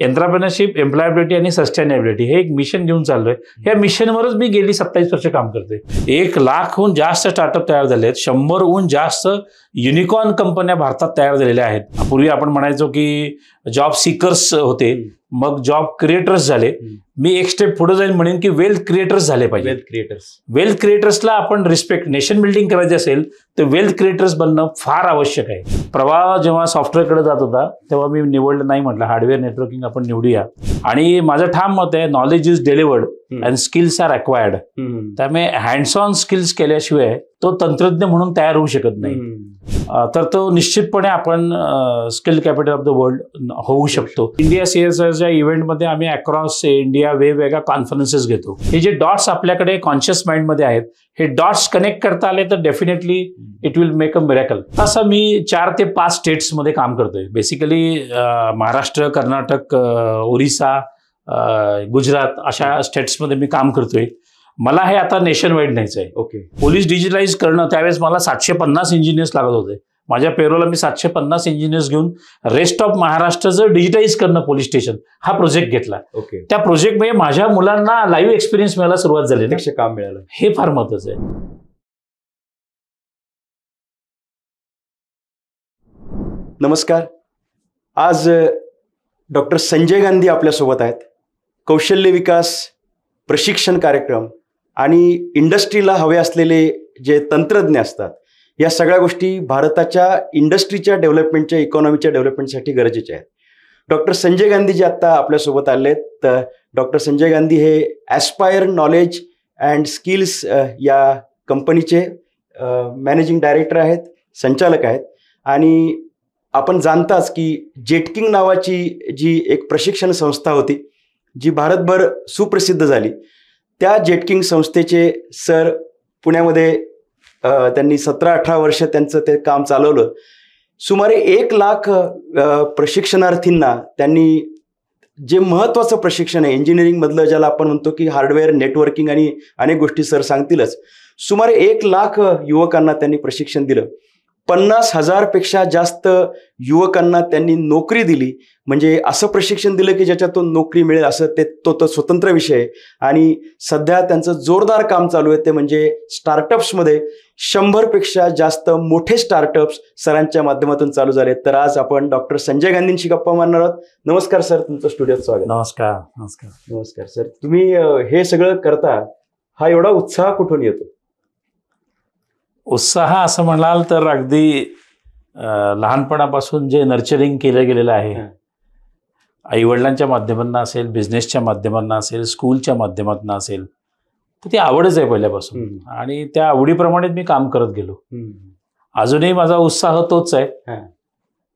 Entrepreneurship, employability आणि sustainability हे एक मिशन घेऊन चाललोय. या मिशनवरच मी गेली 27 वर्ष काम करतोय. 1 लाखहून जास्त स्टार्टअप तयार झाले आहेत. 100हून जास्त युनिकॉर्न कंपन्या भारतात तयार झालेल्या आहेत. पूर्वी आपण म्हणायचो की जॉब सीकर्स होते, मग जॉब क्रिएटर्स झाले. मी एक स्टेप पुढे जाईन म्हणेन की वेल्थ क्रिएटर्स झाले पाहिजे. वेल्थ क्रिएटर्सला आपण रिस्पेक्ट, नेशन बिल्डिंग करायची असेल तर वेल्थ क्रिएटर्स बनणं फार आवश्यक आहे. प्रवाह जेव्हा सॉफ्टवेअरकडे जात होता तेव्हा मी निवडलं नाही, म्हटलं हार्डवेअर नेटवर्किंग आपण निवडूया. आणि माझं ठाम मत आहे, knowledge is delivered and skills are acquired. त्यामुळे हँड्स ऑन स्किल्स केल्याशिवाय तो तंत्रज्ञ म्हणून तयार होऊ शकत नाही. तर तो निश्चितपणे आपण skill capital of the world होऊ शकतो. इंडिया CSRच्या इव्हेंटमध्ये आम्ही अक्रॉस इंडिया वेगवेगळ्या कॉन्फरन्सेस घेतो. हे जे डॉट्स आपल्याकडे कॉन्शियस माइंडमध्ये आहेत, हे डॉट्स कनेक्ट करता आले तर definitely it will make a miracle. असं मी 4 ते 5 स्टेट्समध्ये काम करतोय. बेसिकली महाराष्ट्र, कर्नाटक, ओरिसा, गुजरात अशा स्टेट्समध्ये मी काम करतोय. मला हे आता नेशन वाईड न्यायचं आहे. ओके. पोलीस डिजिटलाइज करणं, त्यावेळेस मला 750 इंजिनियर्स लागत होते. माझ्या पेरोला मी 750 इंजिनियर्स घेऊन रेस्ट ऑफ महाराष्ट्राचं डिजिटाईज करणं पोलीस स्टेशन हा प्रोजेक्ट घेतला. ओके. त्या प्रोजेक्टमुळे माझ्या मुलांना लाईव्ह एक्सपिरियन्स मिळायला सुरुवात झाली, काम मिळालं. हे फार महत्वाचं आहे. नमस्कार. आज डॉक्टर संजय गांधी आपल्यासोबत आहेत. कौशल्य विकास प्रशिक्षण कार्यक्रम आणि इंडस्ट्रीला हवे असलेले जे तंत्रज्ञ असतात, या सगळ्या गोष्टी भारताच्या इंडस्ट्रीच्या डेव्हलपमेंटच्या, इकॉनॉमीच्या डेव्हलपमेंटसाठी गरजेच्या आहेत. डॉक्टर संजय गांधी जे आत्ता आपल्यासोबत आले आहेत, तर डॉक्टर संजय गांधी हे ॲस्पायर नॉलेज अँड स्किल्स या कंपनीचे मॅनेजिंग डायरेक्टर आहेत, संचालक आहेत. आणि आपण जाणताच की जेटकिंग नावाची जी एक प्रशिक्षण संस्था होती जी भारतभर सुप्रसिद्ध झाली, त्या जेटकिंग संस्थेचे सर पुण्यामध्ये त्यांनी 17-18 वर्ष त्यांचं ते काम चालवलं. सुमारे 1 लाख प्रशिक्षणार्थींना त्यांनी जे महत्त्वाचं प्रशिक्षण आहे इंजिनिअरिंगमधलं, ज्याला आपण म्हणतो की हार्डवेअर नेटवर्किंग आणि अनेक गोष्टी सर सांगतीलच, सुमारे 1 लाख युवकांना त्यांनी प्रशिक्षण दिलं. 50,000 पेक्षा जास्त युवकांना त्यांनी नोकरी दिली. म्हणजे असं प्रशिक्षण दिलं की ज्याच्यातून नोकरी मिळेल असं तो स्वतंत्र विषय आहे. आणि सध्या त्यांचं जोरदार काम चालू आहे, ते म्हणजे स्टार्टअप्समध्ये 100 पेक्षा जास्त मोठे स्टार्टअप्स सरांच्या माध्यमातून चालू झाले. तर आज आपण डॉक्टर संजय गांधींशी गप्पा मारणार आहोत. नमस्कार सर, तुमचं स्टुडिओत स्वागत. नमस्कार. नमस्कार. नमस्कार सर. तुम्ही हे सगळं करता, हा एवढा उत्साह कुठून येतो? उत्साह असं म्हणाल तर अगदी लहानपणापासून जे नर्चरिंग केलं गेलेलं आहे, आईवडिलांच्या माध्यमातून असेल, बिझनेसच्या माध्यमातून असेल, स्कूलच्या माध्यमातून असेल, तर ती आवडच आहे पहिल्यापासून. आणि त्या आवडीप्रमाणेच मी काम करत गेलो. अजूनही माझा उत्साह तोच आहे.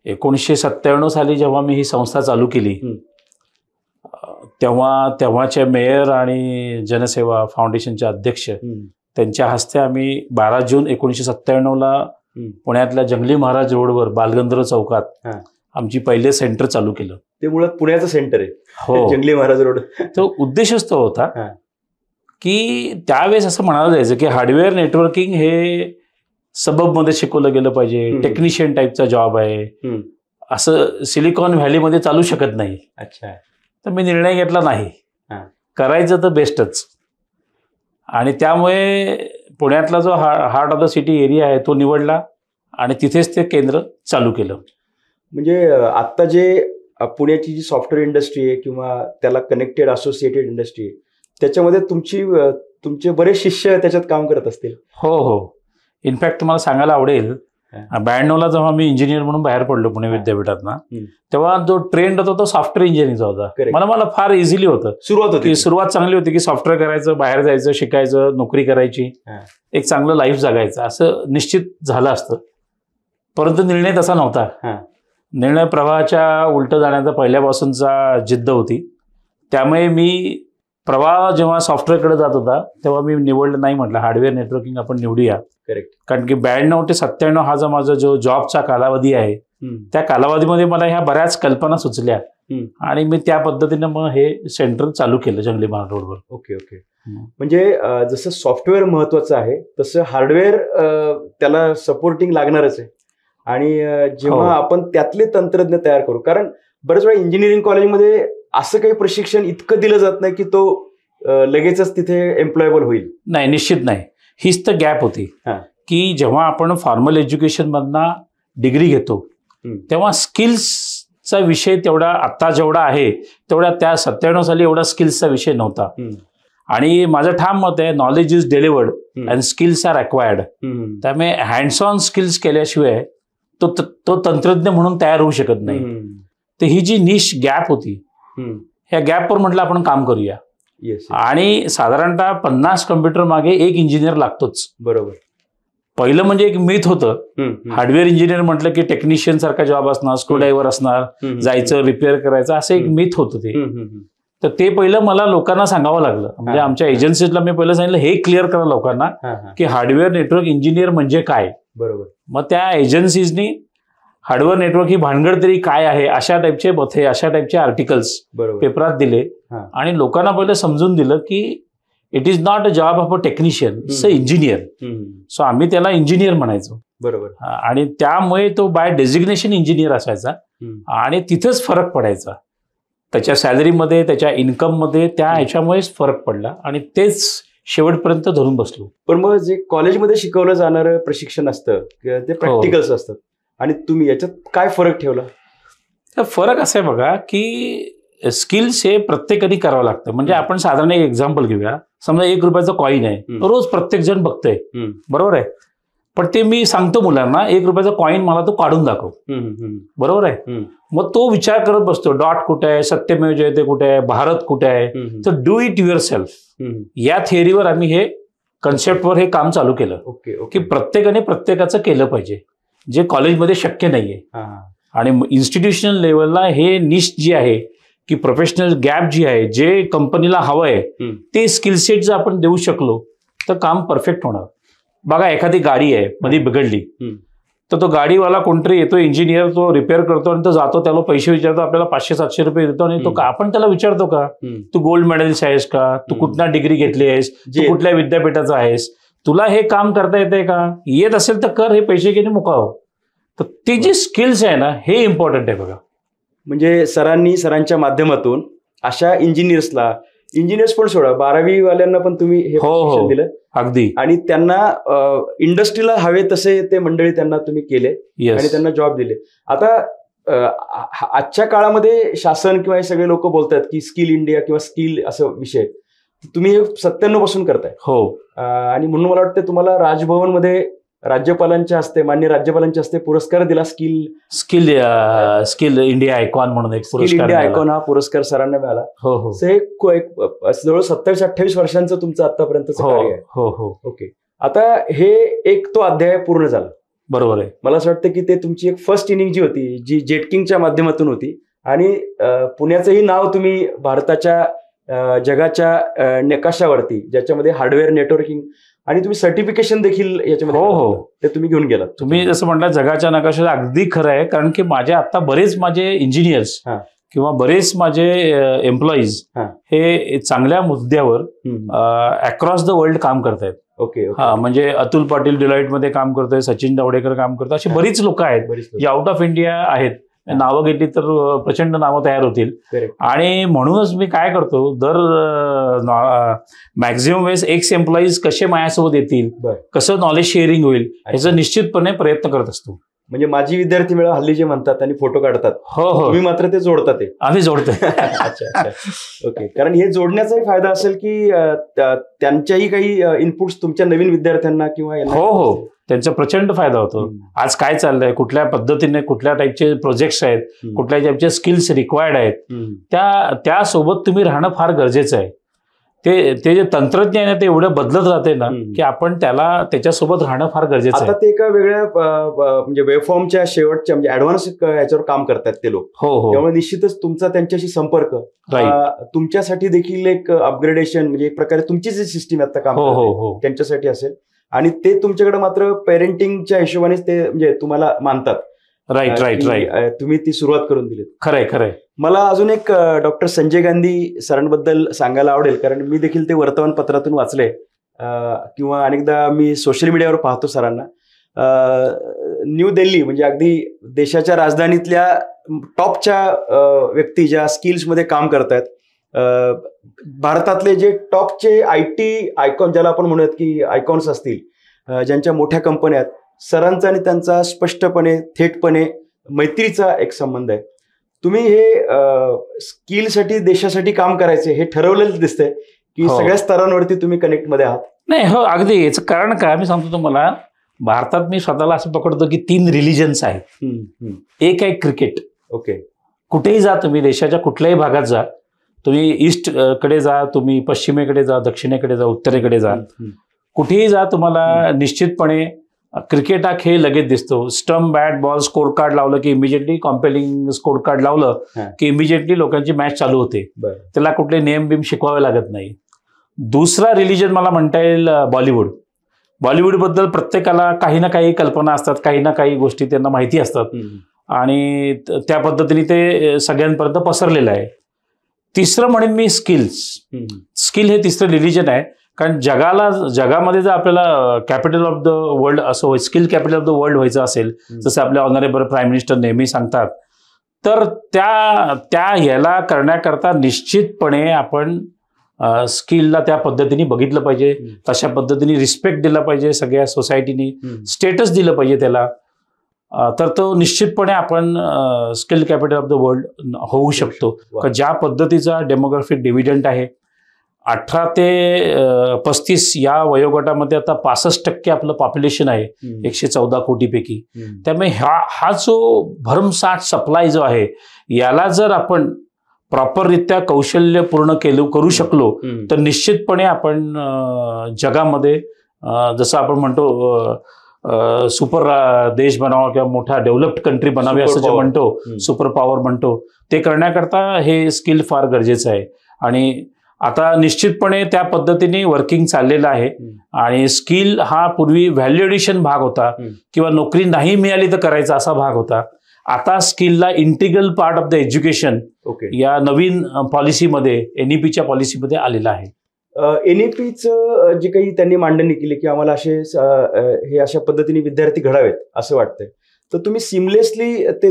1997 साली जेव्हा मी ही संस्था चालू केली, तेव्हाचे मेयर आणि जनसेवा फाउंडेशनचे अध्यक्ष, त्यांच्या हस्ते आम्ही 12 जून 1997 पुण्यातल्या जंगली महाराज रोडवर बालगंधर्व चौकात आमची पहिले सेंटर चालू केलं. ते मुळात पुण्याचं सेंटर आहे. हो, जंगली महाराज रोड. तो उद्देशच तो होता की त्यावेळेस असं म्हणायला जायचं की हार्डवेअर नेटवर्किंग हे सबबमध्ये शिकवलं गेलं पाहिजे, टेक्निशियन टाईपचा जॉब आहे, असं सिलिकॉन व्हॅलीमध्ये चालू शकत नाही. अच्छा. तर मी निर्णय घेतला, नाही, करायचं तर बेस्टच. आणि त्यामुळे पुण्यातला जो heart of the city area आहे तो निवडला आणि तिथेच ते केंद्र चालू केलं. म्हणजे आत्ता जे पुण्याची जी सॉफ्टवेअर इंडस्ट्री आहे किंवा त्याला कनेक्टेड असोसिएटेड इंडस्ट्री आहे, त्याच्यामध्ये तुमचे बरेच शिष्य त्याच्यात काम करत असतील. हो हो. इनफॅक्ट तुम्हाला सांगायला आवडेल, 92ला जेव्हा मी इंजिनियर म्हणून बाहेर पडलो पुणे विद्यापीठात, तेव्हा जो ट्रेंड होता तो सॉफ्टवेअर इंजिनिअरिंगचा होता. मला फार इझिली होतं. सुरुवात चांगली होती की सॉफ्टवेअर करायचं, बाहेर जायचं, शिकायचं, नोकरी करायची, एक चांगलं लाईफ जगायचं असं निश्चित झालं असतं. परंतु निर्णय तसा नव्हता. निर्णय प्रवाहाच्या उलट जाण्याचा पहिल्यापासूनचा जिद्द होती. त्यामुळे मी प्रवाह जेव्हा सॉफ्टवेअरकडे जात होता तेव्हा मी निवडलं नाही, म्हटलं हार्डवेअर नेटवर्किंग आपण निवडूया. करेक्ट. कारण की 92 ते 97 हा जो माझा जो जॉबचा कालावधी आहे, त्या कालावधीमध्ये मला ह्या बऱ्याच कल्पना सुचल्या आणि मी त्या पद्धतीनं मग हे सेंटर चालू केलं जंगली महाराज रोडवर. Okay okay. म्हणजे जसं सॉफ्टवेअर महत्वाचं आहे तसं हार्डवेअर त्याला सपोर्टिंग लागणारच आहे. आणि जेव्हा आपण त्यातले तंत्रज्ञ तयार करू, कारण बरेच वेळा इंजिनिअरिंग कॉलेजमध्ये असं काही प्रशिक्षण इतकं दिलं जात नाही की तो लगेचच तिथे एम्प्लॉयबल होईल? नाही, निश्चित नाही. हीच तर गॅप होती की जेव्हा आपण फॉर्मल एज्युकेशन मधनं डिग्री घेतो तेव्हा स्किल्सचा विषय तेवढा आता जेवढा आहे तेवढा त्या 97 साली एवढा स्किल्सचा विषय नव्हता. आणि माझं ठाम मत आहे, knowledge is delivered and skills are acquired. त्यामुळे हँड्स ऑन स्किल्स केल्याशिवाय तो तंत्रज्ञ म्हणून तयार होऊ शकत नाही. तर ही जी निश गॅप होती, ह्या गॅपवर म्हटलं आपण काम करूया. आणि साधारणतः 50 कम्प्युटर मागे एक इंजिनियर लागतोच. बरोबर. पहिलं म्हणजे एक मिथ होतं, हार्डवेअर इंजिनियर म्हटलं की टेक्निशियन सारखा जॉब असणार, स्क्रूड्रायव्हर असणार, जायचं रिपेअर करायचं, असं एक मिथ होतं ते. तर ते पहिलं मला लोकांना सांगावं लागलं. म्हणजे आमच्या एजन्सीजला मी पहिलं सांगितलं हे क्लिअर करा लोकांना की हार्डवेअर नेटवर्क इंजिनियर म्हणजे काय. बरोबर. मग त्या एजन्सीजनी हार्डवेअर नेटवर्क ही भानगड तरी काय आहे अशा टाईपचे बथे, अशा टाईपचे आर्टिकल्स पेपरात दिले आणि लोकांना पहिलं समजून दिलं की it is not a job of a technician, it's a engineer. So आम्ही त्याला इंजिनियर म्हणायचो. बरोबर. आणि त्यामुळे तो बाय डेजिग्नेशन इंजिनियर असायचा आणि तिथेच फरक पडायचा. त्याच्या सॅलरीमध्ये, त्याच्या इन्कममध्ये, त्या ह्याच्यामुळेच फरक पडला आणि तेच शेवटपर्यंत धरून बसलो. पण मग जे कॉलेजमध्ये शिकवलं जाणारं प्रशिक्षण असतं ते प्रॅक्टिकल्स असतात आणि तुम्ही याच्यात काय फरक ठेवला? तर फरक असा आहे बघा की स्किल्स हे प्रत्येकाने करावं लागतं. म्हणजे आपण साधारण एक एक्झाम्पल घेऊया. समजा 1 रुपयाचा कॉईन आहे, रोज प्रत्येक जण बघतोय, बरोबर आहे. पण ते मी सांगतो मुलांना 1 रुपयाचा कॉईन मला तो काढून दाखव, बरोबर आहे. मग तो विचार करत बसतो डॉट कुठे आहे, सत्यमेव जयते कुठे आहे, भारत कुठे आहे. तर डू इट युअर सेल्फ, या थिअरीवर आम्ही हे कन्सेप्टवर हे काम चालू केलं की प्रत्येकाने प्रत्येकाचं केलं पाहिजे, जे कॉलेजमध्ये शक्य नाहीये. आणि इन्स्टिट्यूशनल लेवलला हे निश जी आहे की प्रोफेशनल गॅप जी आहे, जे कंपनीला हवं आहे ते स्किल सेट जर आपण देऊ शकलो तर काम परफेक्ट होणार. बघा, एखादी गाडी आहे मध्ये बिघडली तर तो गाडीवाला कोणतरी येतो, इंजिनियर, तो रिपेअर करतो आणि तो जातो, त्याला पैसे विचारतो, आपल्याला 500-700 रुपये देतो आणि तो आपण त्याला विचारतो का तू गोल्ड मेडलिस्ट आहेस का, तू कुठल्या डिग्री घेतली आहेस, तू कुठल्या विद्यापीठाचा आहेस, तुला हे काम करता येते का, येत असेल तर कर, हे पैसे घेणे मुका हो. तर ते जे स्किल्स आहे ना हे इम्पॉर्टंट आहे बघा. म्हणजे सरांच्या माध्यमातून अशा इंजिनियर्स पण सोडा, 12वी वाल्यांना पण तुम्ही हे प्रशिक्षण दिलं. अगदी. आणि त्यांना इंडस्ट्रीला हवे तसे ते मंडळी त्यांना तुम्ही केले आणि त्यांना जॉब दिले. आता आजच्या काळामध्ये शासन किंवा हे सगळे लोक बोलतात की स्किल इंडिया किंवा स्किल असं विषय, तुम्ही हे 97 पासून करताय. हो. आणि म्हणून मला वाटतं तुम्हाला राजभवनमध्ये माननीय राज्यपालांच्या हस्ते पुरस्कार दिला, स्किल इंडिया आयकॉन म्हणून एक पुरस्कार. स्किल इंडिया आयकॉन हा पुरस्कार सरांना मिळाला. हो हो. जवळ 27-28 वर्षांचं तुमचं आतापर्यंतचं कार्य आहे. हो हो. ओके. आता हे एक तो अध्याय पूर्ण झाला. बरोबर आहे. मला असं वाटतं की ते तुमची एक फर्स्ट इनिंग जी होती, जी जेटकिंगच्या माध्यमातून होती आणि पुण्याचंही नाव तुम्ही भारताच्या जगाच्या नकाशावरती, ज्याच्यामध्ये हार्डवेअर नेटवर्किंग आणि तुम्ही सर्टिफिकेशन देखील याच्यामध्ये ते तुम्ही घेऊन गेलात. तुम्ही जसं म्हणता जगाच्या नकाशाला, अगदी खरं आहे. कारण की आता बरेच माझे इंजिनियर्स किंवा बरेच माझे एम्प्लॉईज हे चांगल्या मुद्द्यावर अक्रॉस द वर्ल्ड काम करतायत. ओके. हा, म्हणजे अतुल पाटील डिलॉइट मध्ये काम करतोय, सचिन दावडेकर काम करतात, अशी बरीच लोक आहेत जे आउट ऑफ इंडिया आहेत. नावं घेतली तर प्रचंड नावं तयार होतील. आणि म्हणूनच मी काय करतो, दर मॅक्झिमम वेळेस एक्स एम्प्लॉईज कसे माझ्यासोबत येतील, कसं नॉलेज शेअरिंग होईल, ह्याचा निश्चितपणे प्रयत्न करत असतो. म्हणजे माझी विद्यार्थी मेळा हल्ली जे म्हणतात आणि फोटो काढतात, हो हो, तुम्ही मात्र ते जोडतात. आम्ही जोडतोय. अच्छा. ओके. कारण हे जोडण्याचाही फायदा असेल की त्यांच्याही काही इनपुट्स तुमच्या नवीन विद्यार्थ्यांना किंवा हो हो, त्यांचा प्रचंड फायदा होतो. आज काय चाललंय, कुठल्या पद्धतीने, कुठल्या टाईपचे प्रोजेक्ट्स आहेत, कुठल्या टाईपचे स्किल्स रिक्वायर्ड आहेत, त्यासोबत तुम्ही राहणं फार गरजेचं आहे. ते जे तंत्रज्ञान आहे ते एवढं बदलत राहते ना की आपण त्याच्यासोबत राहणं फार गरजेचं आहे. आता ते एका वेगळ्या म्हणजे वेबफॉर्मच्या शेवटच्या म्हणजे ऍडव्हान्स याच्यावर काम करतात ते लोक. हो हो. त्यामुळे निश्चितच तुमचा त्यांच्याशी संपर्क तुमच्यासाठी देखील एक अपग्रेडेशन, म्हणजे एक प्रकारे तुमची जी सिस्टीम आता काम करते त्यांच्यासाठी असेल. आणि ते तुमच्याकडे मात्र पेरेंटिंगच्या हिशोबानेच ते म्हणजे तुम्हाला मानतात. राईट. तुम्ही ती सुरुवात करून दिली. खरंय. मला अजून एक डॉक्टर संजय गांधी सरांबद्दल सांगायला आवडेल, कारण मी देखील ते वर्तमानपत्रातून वाचले किंवा अनेकदा मी सोशल मीडियावर पाहतो सरांना. न्यू दिल्ली म्हणजे अगदी देशाच्या राजधानीतल्या टॉपच्या व्यक्ती ज्या स्किल्समध्ये काम करतायत, भारतातले जे टॉपचे IT आयकॉन ज्याला आपण म्हणूयात की आयकॉन्स असतील, ज्यांच्या मोठ्या कंपन्या आहेत, सरांचा आणि त्यांचा स्पष्टपणे थेटपणे मैत्रीचा एक संबंध आहे. तुम्ही हे स्किलसाठी देशासाठी काम करायचे हे ठरवलेलं दिसतंय की सगळ्या स्तरांवरती तुम्ही कनेक्टमध्ये आहात? नाही, हो, अगदी. याचं कारण काय मी सांगतो तुम्हाला. भारतात मी स्वतःला असं पकडतो की 3 रिलिजन्स आहेत. एक आहे क्रिकेट. ओके. कुठेही जा तुम्ही, देशाच्या कुठल्याही भागात जा, तुम्ही ईस्ट कडे जा, तुम्ही पश्चिमेकडे जा, दक्षिणेकडे जा, उत्तरेकडे जा, कुठेही जा, तुम्हाला निश्चितपणे क्रिकेट हा खेळ लगेच दिसतो. Stump, bat, ball, score card लावलं की इमिजिएटली, कॉम्पेलिंग स्कोर कार्ड लावलं की इमिजिएटली लोकांची मॅच चालू होते. त्याला कुठले नेम बिम शिकवावे लागत नाही. दुसरा रिलिजन मला म्हणता येईल बॉलिवूड. बॉलिवूडबद्दल प्रत्येकाला काही ना काही कल्पना असतात, काही ना काही गोष्टी त्यांना माहिती असतात आणि त्या पद्धतीने ते सगळ्यांपर्यंत पसरलेलं आहे. तिसरं म्हणेन मी स्किल हे तिसरं रिलिजन आहे. कारण जगामध्ये जर आपल्याला कॅपिटल ऑफ द वर्ल्ड असं skill capital of the world व्हायचं असेल, जसं आपले ऑनरेबल प्राईम मिनिस्टर नेहमी सांगतात, तर त्या याला करण्याकरता निश्चितपणे आपण स्किलला त्या पद्धतीने बघितलं पाहिजे, तशा पद्धतीने रिस्पेक्ट दिला पाहिजे, सगळ्या सोसायटीने स्टेटस दिलं पाहिजे त्याला. तर तो निश्चितपणे आपण skill capital of the world होऊ शकतो. ज्या पद्धतीचा डेमोग्राफिक डिव्हिडंड आहे, 18 ते 35 या वयोगटामध्ये आता 65% आपलं पॉप्युलेशन आहे 114 कोटीपैकी. त्यामुळे हा जो भरमसाठ सप्लाय जो आहे, याला जर आपण प्रॉपररित्या कौशल्य पूर्ण करू शकलो तर निश्चितपणे आपण जगामध्ये जसं आपण म्हणतो सुपर देश बनावा किंवा मोठा डेव्हलप्ड कंट्री बनावी असं जे म्हणतो, सुपर पॉवर म्हणतो, ते करण्याकरता हे स्किल फार गरजेचं आहे. आणि आता निश्चितपणे त्या पद्धतीने वर्किंग चाललेलं आहे. आणि स्किल हा पूर्वी व्हॅल्यू एडिशन भाग होता किंवा नोकरी नाही मिळाली तर करायचा असा भाग होता. आता स्किलला integral part of the education या नवीन पॉलिसीमध्ये, NEPच्या पॉलिसीमध्ये आलेलं आहे. NEPचं जे काही त्यांनी मांडणी केली की आम्हाला हे अशा पद्धतीने विद्यार्थी घडावेत असं वाटतंय, तर तुम्ही सिमलेसली ते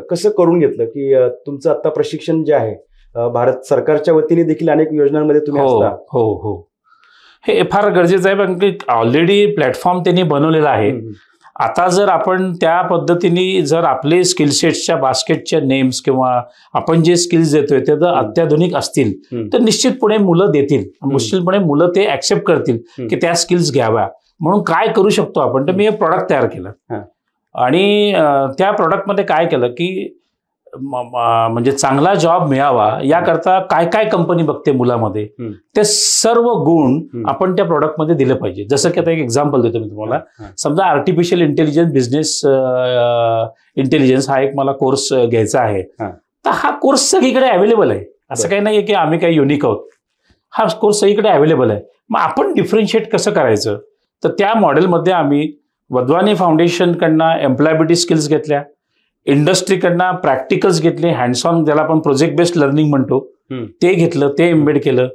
कसं करून घेतलं की तुमचं आता प्रशिक्षण जे आहे भारत सरकारच्या वतीने देखील अनेक योजनांमध्ये तुम्ही असता? हो, हे फार गरजेचं आहे. पण ऑलरेडी प्लॅटफॉर्म त्यांनी बनवलेला आहे. आता जर आपण त्या पद्धतीने जर आपले स्किलसेट्सच्या बास्केटच्या नेम्स किंवा आपण जे स्किल्स देतोय ते जर अत्याधुनिक असतील तर निश्चितपणे मुलं देतील, निश्चितपणे मुलं ते ऍक्सेप्ट करतील की त्या स्किल्स घ्याव्या. म्हणून काय करू शकतो आपण, तर मी हे प्रॉडक्ट तयार केलं आणि त्या प्रॉडक्टमध्ये काय केलं की म्हणजे चांगला जॉब मिळावा याकरता काय काय कंपनी बघते मुलामध्ये, ते सर्व गुण आपण त्या प्रॉडक्टमध्ये दिले पाहिजे. जसं की आता एक एक्झाम्पल देतो मी तुम्हाला. समजा आर्टिफिशियल इंटेलिजन्स, बिझनेस इंटेलिजन्स हा एक मला कोर्स घ्यायचा आहे. तर हा कोर्स सगळीकडे अवेलेबल आहे. असं काही नाही की आम्ही काही युनिक आहोत. हा कोर्स सगळीकडे अवेलेबल आहे. मग आपण डिफरन्शिएट कसं करायचं, तर त्या मॉडेलमध्ये आम्ही वधवानी फाउंडेशनकडनं एम्प्लॉयबिलिटी स्किल्स घेतल्या, इंडस्ट्रीकडनं प्रॅक्टिकल्स घेतले, हँड्स ऑन ज्याला आपण प्रोजेक्ट बेस्ड लर्निंग म्हणतो ते घेतलं, ते एम्बेड केलं.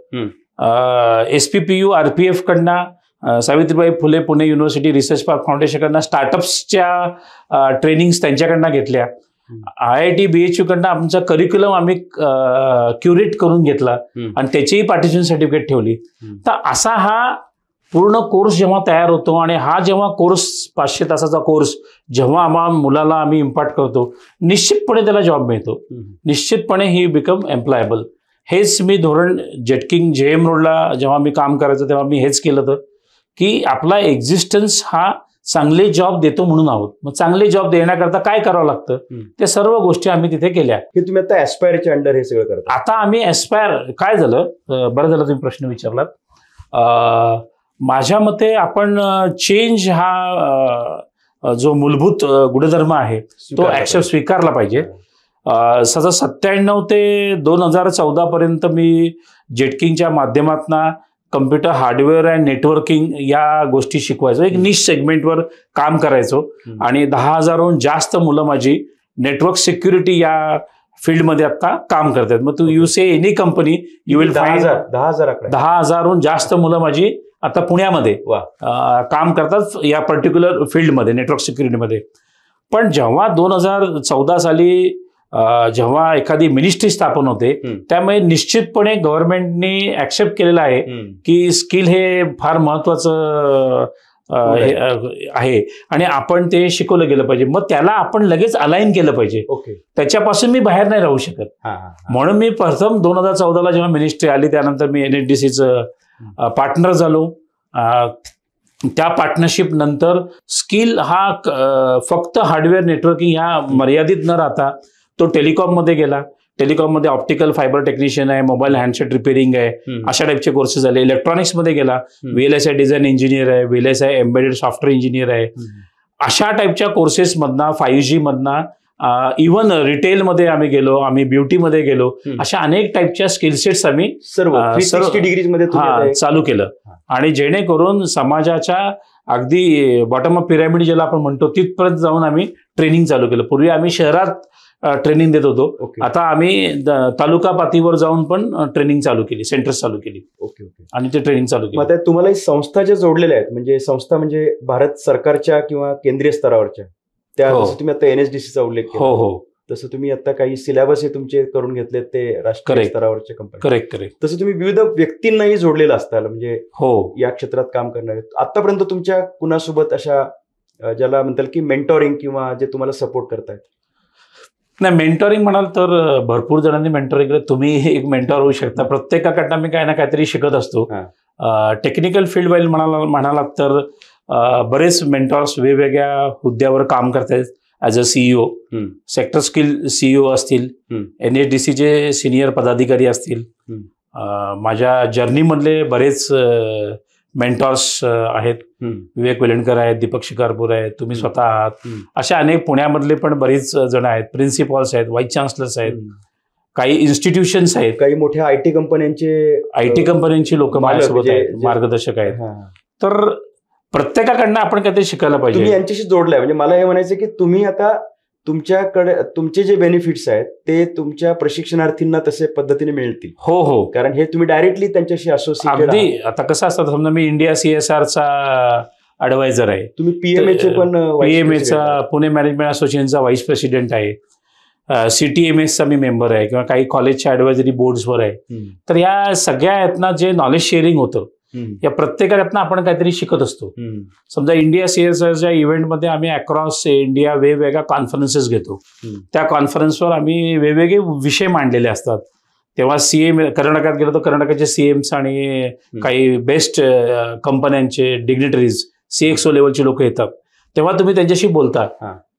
SPPU RPF कडनं, Savitribai Phule Pune university research park फाउंडेशनकडनं स्टार्टअप्सच्या ट्रेनिंग्स त्यांच्याकडनं घेतल्या. IIT BHU कडनं आमचा करिक्युलम आम्ही क्युरेट करून घेतला आणि त्याचीही पार्टिसिपेशन सर्टिफिकेट ठेवली. तर असा हा पूर्ण कोर्स जेव्हा तयार होतो आणि हा जेव्हा कोर्स 500 तासाचा कोर्स जेव्हा मुलाला आम्ही इम्पार्ट करतो, निश्चितपणे त्याला जॉब मिळतो, निश्चितपणे ही बिकम एम्प्लॉयबल. हेच मी धोरण जेटकिंग JM रोडला जेव्हा मी काम करायचं तेव्हा मी हेच केलं होतं की आपला एक्झिस्टन्स हा चांगले जॉब देतो म्हणून आहोत. मग चांगले जॉब देण्याकरता काय करावं लागतं, त्या सर्व गोष्टी आम्ही तिथे केल्या. हे तुम्ही आता ॲस्पायरच्या अंडर हे सगळं करता? आता आम्ही ॲस्पायर काय झालं, बरं झालं तुम्ही प्रश्न विचारलात. माझ्या मते आपण चेंज हा जो मूलभूत गुणधर्म आहे तो ऍक्सेप्ट स्वीकारला पाहिजे. 97 ते 2014 पर्यंत मी जेटकिंगच्या माध्यमातून कम्प्युटर हार्डवेअर अँड नेटवर्किंग या गोष्टी शिकवायचो. एक निश सेगमेंटवर काम करायचो आणि 10,000हून जास्त मुलं माझी नेटवर्क सिक्युरिटी या फील्डमध्ये आता काम करतात. मग you say any company you will find 10,000हून जास्त मुलं माझी आता पुण्यामध्ये काम करतात या पर्टिक्युलर फील्डमध्ये, नेटवर्क सिक्युरिटीमध्ये. पण जेव्हा 2014 साली जेव्हा एखादी मिनिस्ट्री स्थापन होते त्यामुळे निश्चितपणे गव्हर्नमेंटनी ऍक्सेप्ट केलेलं आहे की स्किल हे फार महत्वाचं आहे आणि आपण ते शिकवलं गेलं पाहिजे. मग त्याला आपण लगेच अलाइन केलं पाहिजे. त्याच्यापासून मी बाहेर नाही राहू शकत. म्हणून मी प्रथम 2014ला जेव्हा मिनिस्ट्री आली त्यानंतर मी NHDCचं पार्टनर झालो. त्या पार्टनरशिप नंतर स्किल हा फक्त हार्डवेअर नेटवर्किंग ह्या मर्यादित न राहता तो टेलिकॉम मध्ये गेला. टेलिकॉम मध्ये ऑप्टिकल फायबर टेक्निशियन आहे, मोबाईल हँडसेट रिपेअरिंग आहे, अशा टाईपचे कोर्सेस झाले. इलेक्ट्रॉनिक्स मध्ये गेला, VLSI डिझाईन इंजिनियर आहे, VLSI एम्बेडेड सॉफ्टवेअर इंजिनियर आहे. अशा टाईपच्या कोर्सेस मधना 5G मधना इव्हन रिटेलमध्ये आम्ही गेलो, आम्ही ब्युटीमध्ये गेलो. अशा अनेक टाईपच्या स्किलसेट्स आम्ही सर्व 360 डिग्रीजमध्ये चालू केलं आणि जेणेकरून समाजाच्या अगदी बॉटम ऑफ पिरॅमिड ज्याला आपण म्हणतो तिथपर्यंत जाऊन आम्ही ट्रेनिंग चालू केलं. पूर्वी आम्ही शहरात ट्रेनिंग देत होतो, आता आम्ही तालुका पातळीवर जाऊन पण ट्रेनिंग चालू केली, सेंटर्स चालू केली आणि ते ट्रेनिंग चालू केली. आता तुम्हाला संस्था ज्या जोडलेल्या आहेत, म्हणजे संस्था म्हणजे भारत सरकारच्या किंवा केंद्रीय स्तरावरच्या त्या, जसं तुम्ही आता NHDCचा उल्लेख केला, हो तसं तुम्ही आता काही सिलेबस हे तुमचे करून घेतले ते राष्ट्रीय स्तरावरच्या कंपनी. करेक्ट. तसं तुम्ही विविध व्यक्तींनाही जोडलेलं असताल, म्हणजे या क्षेत्रात काम करणारे. आतापर्यंत तुमच्या कुणासोबत अशा ज्याला म्हणताल की मेंटॉरिंग किंवा जे तुम्हाला सपोर्ट करतायत? नाही, मेंटॉरिंग म्हणाल तर भरपूर जणांनी मेंटॉरिंग केलं. तुम्ही एक मेंटॉर होऊ शकता. प्रत्येकाकडनं मी काही ना काहीतरी शिकत असतो. टेक्निकल फील्ड वाईज म्हणालात तर बरेच मेंटॉर्स वेगवेगळ्या हुद्द्यावर काम करतायत. As a CEO, sector skill CEO असतील, NHDCचे सिनियर पदाधिकारी असतील, माझ्या जर्नीमधले बरेच मेंटॉर्स आहेत. विवेक वेलणकर आहेत, दीपक शिकारपूर आहेत, तुम्ही स्वतः आहात. अशा अनेक पुण्यामधले पण बरेच जण आहेत. प्रिन्सिपॉल्स आहेत, व्हाईस चान्सलर्स आहेत, काही इन्स्टिट्यूशन्स आहेत, काही मोठ्या IT कंपन्यांची लोक माझ्यासोबत आहेत, मार्गदर्शक आहेत. तर प्रत्येकाकडनं आपण काहीतरी शिकायला पाहिजे. तुम्ही यांच्याशी जोडलाय, म्हणजे मला हे म्हणायचं की तुम्ही आता तुमच्याकडे तुमचे जे बेनिफिट्स आहेत ते तुमच्या प्रशिक्षणार्थींना तसे पद्धतीने मिळतील. हो, कारण हे तुम्ही डायरेक्टली त्यांच्याशी असोसिएटेड. अगदी. आता कसं असतं, समजा मी इंडिया CSRचा ऍडवायझर आहे, तुम्ही PMAचा पुणे मॅनेजमेंट असोसिएशनचा व्हाईस प्रेसिडेंट आहे, CTMSचा मी मेंबर आहे किंवा काही कॉलेजच्या ऍडवायझरी बोर्ड्सवर आहे. तर या सगळ्या यातना जे नॉलेज शेअरिंग होतं या प्रत्येकातनं आपण काहीतरी शिकत असतो. समजा इंडिया CSRच्या इव्हेंटमध्ये आम्ही अक्रॉस इंडिया वेगवेगळ्या कॉन्फरन्सेस घेतो. त्या कॉन्फरन्सवर आम्ही वेगवेगळे विषय मांडलेले असतात. तेव्हा CM कर्नाटकात गेलो तर कर्नाटकाचे CMs आणि काही बेस्ट कंपन्यांचे डिग्निटरीज CXO लेवलचे लोक येतात. तेव्हा तुम्ही त्यांच्याशी बोलता.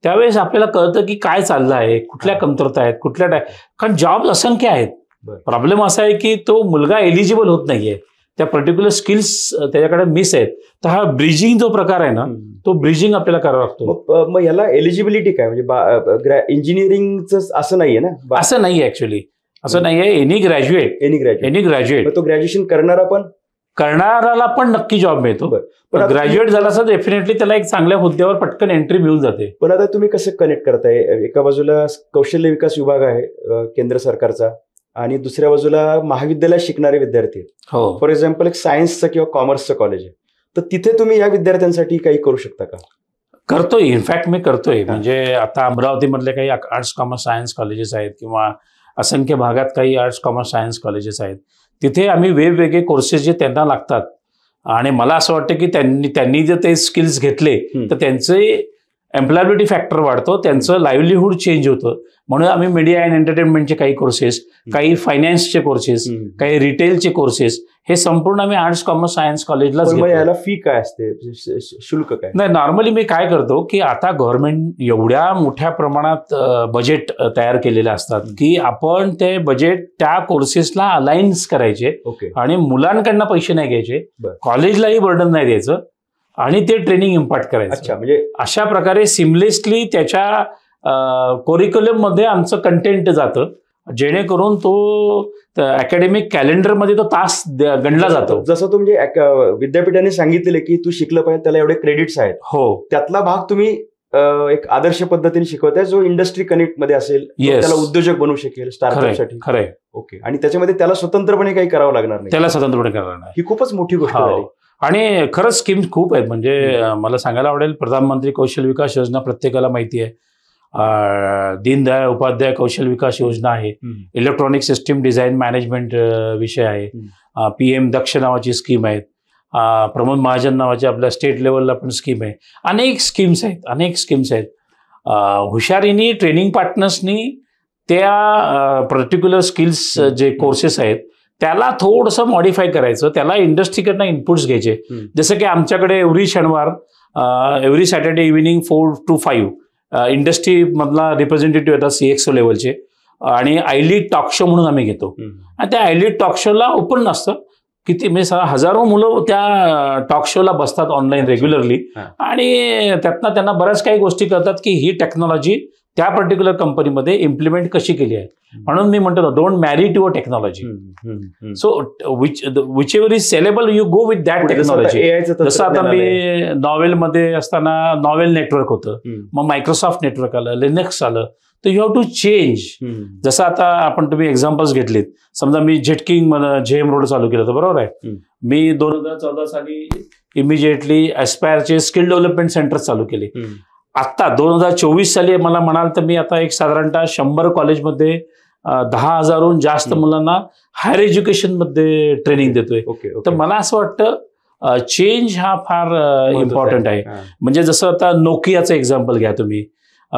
त्यावेळेस आपल्याला कळतं की काय चाललं आहे, कुठल्या कमतरता आहेत, कारण जॉब असंख्य आहेत. प्रॉब्लेम असा आहे की तो मुलगा एलिजिबल होत नाहीये, त्या पर्टिक्युलर स्किल्स त्याच्याकडे मिस आहेत. तर हा ब्रिजिंग जो प्रकार आहे ना, तो ब्रिजिंग आपल्याला करावा लागतो. मग याला एलिजिबिलिटी काय, म्हणजे इंजिनिअरिंगचं असं नाहीये ना? असं नाहीये ऍक्च्युली, असं नाहीये. एनी ग्रॅज्युएट तो ग्रॅज्युएशन करणाराला पण नक्की जॉब मिळतो. पण ग्रॅज्युएट झाला असं डेफिनेटली त्याला एक चांगल्या हुद्द्यावर पटकन एंट्री मिळून जाते. पण आता तुम्ही कसं कनेक्ट करताय? एका बाजूला कौशल्य विकास विभाग आहे केंद्र सरकारचा आणि दुसऱ्या बाजूला महाविद्यालयात शिकणारे विद्यार्थी. फॉर एक्झाम्पल एक सायन्सचं किंवा कॉमर्सचं कॉलेज आहे, तर तिथे तुम्ही या विद्यार्थ्यांसाठी काही करू शकता का? करतोय, इनफॅक्ट मी करतोय. म्हणजे आता अमरावतीमधले काही आर्ट्स कॉमर्स सायन्स कॉलेजेस आहेत किंवा असंख्य भागात काही आर्ट्स कॉमर्स सायन्स कॉलेजेस आहेत. तिथे आम्ही वेगवेगळे कोर्सेस जे त्यांना लागतात आणि मला असं वाटतं की त्यांनी जर ते स्किल्स घेतले तर त्यांचे एम्प्लॉयबिलिटी फॅक्टर वाढतो, त्यांचं लाईव्हलीहूड चेंज होतं. म्हणून आम्ही मीडिया अँड एंटरटेनमेंटचे काही कोर्सेस, काही फायनान्सचे कोर्सेस, काही रिटेलचे कोर्सेस हे संपूर्ण आम्ही आर्ट्स कॉमर्स सायन्स कॉलेजलाच घेतो. याला फी काय असते, शुल्क काय? नाही, नॉर्मली मी काय करतो की आता गव्हर्नमेंट एवढ्या मोठ्या प्रमाणात बजेट तयार केलेले असतात की आपण ते बजेट त्या कोर्सेसला अलाइन्स करायचे आणि मुलांकडनं पैसे नाही घ्यायचे, कॉलेजलाही बर्डन नाही द्यायचं आणि ते ट्रेनिंग इम्पार्ट करायचं. म्हणजे अशा प्रकारे सिमलेसली त्याच्या कोरिक्युलम मध्ये आमचं कंटेंट जातं, जेणेकरून तो अकॅडमिक कॅलेंडरमध्ये तो तास गणला जातो. जसं तो म्हणजे विद्यापीठाने सांगितलेलं की तू शिकलं पाहिजे, त्याला एवढे क्रेडिट्स आहेत. त्यातला भाग तुम्ही एक आदर्श पद्धतीने शिकवताय जो इंडस्ट्री कनेक्ट मध्ये असेल, त्याला उद्योजक बनवू शकेल स्टार्टअपसाठी. खरंय. आणि त्याच्यामध्ये त्याला स्वतंत्रपणे काही करावं लागणार नाही. त्याला स्वतंत्रपणे करावं लागणार. ही खूपच मोठी गोष्ट आहे. आणि खरंच स्कीम्स खूप आहेत. म्हणजे मला सांगायला आवडेल, प्रधानमंत्री कौशल विकास योजना प्रत्येकाला माहिती आहे. दीनदयाळ उपाध्याय कौशल विकास योजना आहे. इलेक्ट्रॉनिक सिस्टीम डिझाईन मॅनेजमेंट विषय आहे. PM दक्ष नावाची स्कीम आहे. प्रमोद महाजन नावाची आपल्या स्टेट लेवलला पण स्कीम आहे. अनेक स्कीम्स आहेत. हुशारीनी ट्रेनिंग पार्टनर्सनी त्या पर्टिक्युलर स्किल्स जे कोर्सेस आहेत त्याला थोडंसं मॉडिफाय करायचं, त्याला इंडस्ट्रीकडनं इनपुट्स घ्यायचे. जसं की आमच्याकडे एव्हरी शनिवार, एव्हरी सॅटर्डे इव्हिनिंग 4 to 5 इंडस्ट्रीमधला रिप्रेझेंटेटिव्ह येतात CXO लेवलचे, आणि आयलीड टॉक शो म्हणून आम्ही घेतो. आणि त्या आयलीड टॉक शोला ओपन नसतं, किती म्हणजे हजारो मुलं त्या टॉक शोला बसतात ऑनलाईन रेग्युलरली, आणि त्यातनं त्यांना बऱ्याच काही गोष्टी कळतात की ही टेक्नॉलॉजी त्या पर्टिक्युलर कंपनीमध्ये इम्प्लिमेंट कशी केली आहे. म्हणून मी म्हणतो don't marry to a technology. So whichever is sellable you go with that technology. जसं आता मी नॉवेलमध्ये असताना नॉवेल नेटवर्क होतं, मग मायक्रोसॉफ्ट नेटवर्क आलं, लिनक्स आलं. तर यू हॅव टू चेंज. जसं आता आपण तुम्ही एक्झाम्पल्स घेतलेत, समजा मी जेटकिंग JM रोड चालू केलं होतं, बरोबर आहे. मी 2014 साली इमिजिएटली ॲस्पायरचे स्किल डेव्हलपमेंट सेंटर चालू केले. आत्ता 2024 साली मला म्हणाल तर मी आता एक साधारणतः 100 कॉलेजमध्ये 10,000हून जास्त मुलांना हायर एज्युकेशनमध्ये ट्रेनिंग देतोय. तर मला असं वाटतं चेंज हा फार इम्पॉर्टंट आहे. म्हणजे जसं आता नोकियाचं एक्झाम्पल घ्या तुम्ही,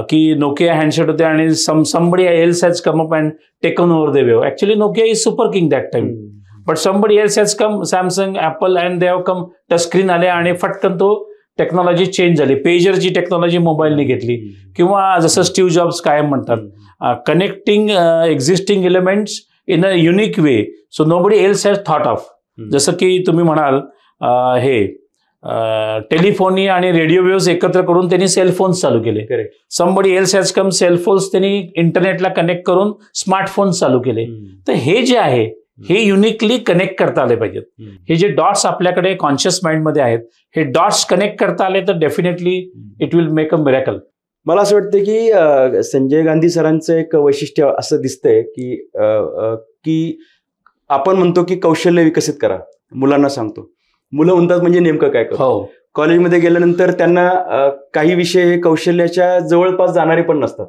की नोकिया हँडसेट होते आणि somebody else has come up and taken over the wave. Actually, Nokia is super king that time. But somebody else has come, Samsung, Apple, and they have come, touch screen आले आणि फटकन तो technology change झाली. पेजरची technology मोबाईलने घेतली. किंवा जसं Steve jobs कायम म्हणतात, connecting existing elements in a unique way, so nobody else has thought of. जसं की तुम्ही म्हणाल हे टेलिफोनी आणि रेडिओ वेव्स एकत्र करून त्यांनी सेलफोन्स चालू केले. Somebody else has come, cellphones त्यांनी इंटरनेटला कनेक्ट करून स्मार्टफोन्स चालू केले. तर हे जे आहे हे युनिकली कनेक्ट करता आले पाहिजेत. हे जे डॉट्स आपल्याकडे कॉन्शियस माइंडमध्ये आहेत, हे डॉट्स कनेक्ट करता आले तर definitely it will make a miracle. मला असं वाटतं की संजय गांधी सरांचं एक वैशिष्ट्य असं दिसतंय की आपण म्हणतो की कौशल्य विकसित करा, मुलांना सांगतो. मुलं म्हणतात म्हणजे नेमकं काय करू. कॉलेजमध्ये गेल्यानंतर त्यांना काही विषय हे कौशल्याच्या जवळपास जाणारे पण नसतात.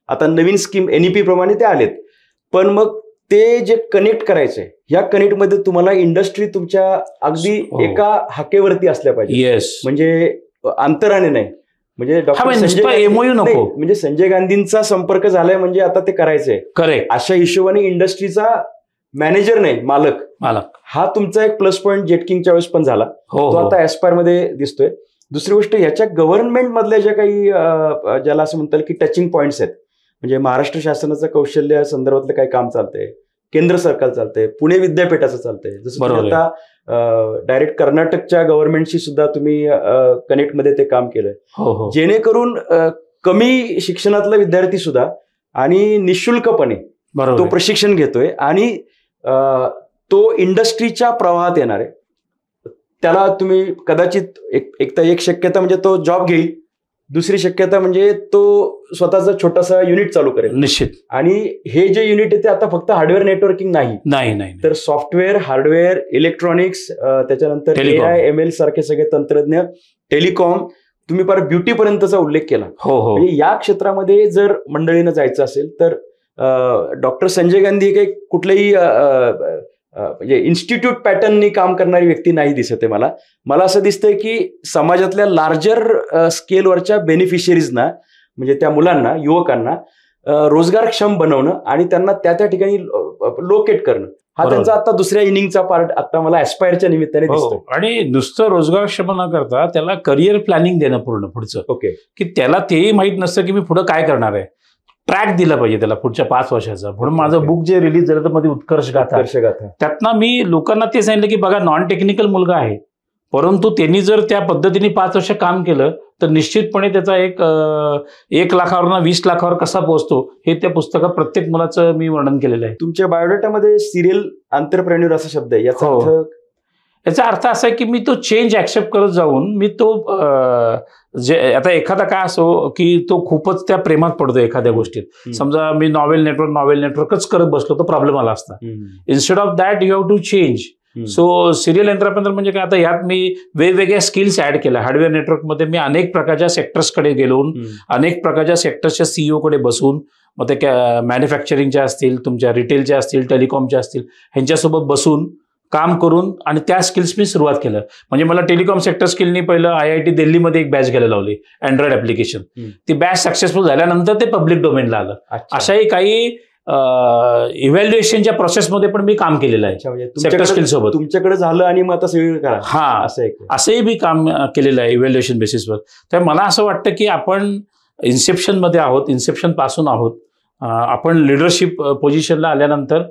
आता नवीन स्कीम NEP प्रमाणे ते आलेत, पण मग ते जे कनेक्ट करायचंय, ह्या कनेक्टमध्ये तुम्हाला इंडस्ट्री तुमच्या अगदी एका हाकेवरती असल्या पाहिजे. म्हणजे अंतराने नाही. म्हणजे म्हणजे संजय गांधींचा संपर्क झालाय म्हणजे आता ते करायचंय. करेक्ट. अशा हिशोबाने इंडस्ट्रीचा मॅनेजर नाही, मालक हा तुमचा एक प्लस पॉईंट जेटकिंगच्या वेळेस पण झाला. तो आता ॲस्पायर मध्ये दिसतोय. दुसरी गोष्ट, ह्याच्या गव्हर्नमेंट मधल्या ज्या काही ज्याला असं म्हणतात की टचिंग पॉईंट्स आहेत, म्हणजे महाराष्ट्र शासनाचं कौशल्य संदर्भातलं काही काम चालतंय, केंद्र सरकार चालतंय, पुणे विद्यापीठाचं चालतंय. जसं आता डायरेक्ट कर्नाटकच्या गव्हर्नमेंटशी सुद्धा तुम्ही कनेक्टमध्ये ते काम केलंय, जेणेकरून कमी शिक्षणातला विद्यार्थी सुद्धा आणि निशुल्कपणे तो प्रशिक्षण घेतोय आणि तो इंडस्ट्रीच्या प्रवाहात येणार आहे. त्याला तुम्ही कदाचित एक शक्यता म्हणजे तो जॉब घेईल, दुसरी शक्यता म्हणजे तो स्वतःचा छोटासा युनिट चालू करेल. निश्चित. आणि हे जे युनिट आहे ते आता फक्त हार्डवेअर नेटवर्किंग नाही, तर सॉफ्टवेअर, हार्डवेअर, इलेक्ट्रॉनिक्स, त्याच्यानंतर AI, ML सारखे सगळे तंत्रज्ञ, टेलिकॉम, तुम्ही फार ब्युटी पर्यंतचा उल्लेख केला. म्हणजे या क्षेत्रामध्ये जर मंडळीनं जायचं असेल तर डॉक्टर संजय गांधी काही कुठल्याही म्हणजे इन्स्टिट्यूट पॅटर्ननी काम करणारी व्यक्ती नाही दिसत आहे. मला असं दिसतंय की समाजातल्या लार्जर स्केलवरच्या बेनिफिशियरीजना, म्हणजे त्या मुलांना, युवकांना रोजगारक्षम बनवणं आणि त्यांना त्या ठिकाणी लोकेट करणं, हा त्यांचा आता दुसऱ्या इनिंगचा पार्ट आता मला ॲस्पायरच्या निमित्ताने दिसतो. आणि नुसतं रोजगारक्षम न करता त्याला करिअर प्लॅनिंग देणं पूर्ण पुढचं, की त्याला तेही माहित नसतं की मी पुढे काय करणार आहे. ट्रॅक दिला पाहिजे त्याला पुढच्या 5 वर्षाचा. म्हणून माझं बुक जे रिलीज झालं तर मध्ये उत्कर्ष गाथा, त्यातनं मी लोकांना ते सांगितलं की बघा, नॉन टेक्निकल मुलगा आहे, परंतु त्यांनी जर त्या पद्धतीने 5 वर्ष काम केलं तर निश्चितपणे त्याचा 1 लाखावर 20 लाखावर कसा पोहोचतो हे त्या पुस्तकात प्रत्येक मुलाचं मी वर्णन केलेलं आहे. तुमच्या बायोडेटामध्ये सिरियल एंटरप्रेन्योर असा शब्द आहे. याचा अर्थ असा आहे की मी तो चेंज ऍक्सेप्ट करत जाऊन मी तो जे आता एखादा काय असो की तो खूपच त्या प्रेमात पडतो एखाद्या गोष्टीत. समजा मी नॉवेल नेटवर्कच करत बसलो तर प्रॉब्लेम आला असता. Instead of that you have to change. So serial entrepreneur म्हणजे काय, आता यात मी वेगवेगळ्या स्किल्स ऍड केल्या. हार्डवेअर नेटवर्कमध्ये मी अनेक प्रकारच्या सेक्टर्सकडे गेलोन, अनेक प्रकारच्या सेक्टर्सच्या सीईओ कडे बसून, मग ते मॅन्युफॅक्चरिंगच्या असतील, तुमच्या रिटेलच्या असतील, टेलिकॉमच्या असतील, ह्यांच्यासोबत बसून काम करून आणि त्या स्किल्स मी सुरुवात केलं. म्हणजे मला टेलिकॉम सेक्टर स्किलनी पहिलं IIT दिल्लीमध्ये एक बॅच घ्यायला लावली, अँड्रॉइड ऍप्लिकेशन. ती बॅच सक्सेसफुल झाल्यानंतर ते पब्लिक डोमेनला आलं. अशाही काही इव्हॅल्युएशनच्या प्रोसेसमध्ये पण मी काम केलेलं आहे सेक्टर स्किल सोबत. तुमच्याकडे झालं आणि मग आता सगळीकडे करा, हा असंही मी काम केलेलं आहे इव्हॅल्युएशन बेसिसवर. तर मला असं वाटतं की आपण इन्सेप्शन मध्ये आहोत, इन्सेप्शन पासून आहोत. आपण लिडरशिप पोझिशनला आल्यानंतर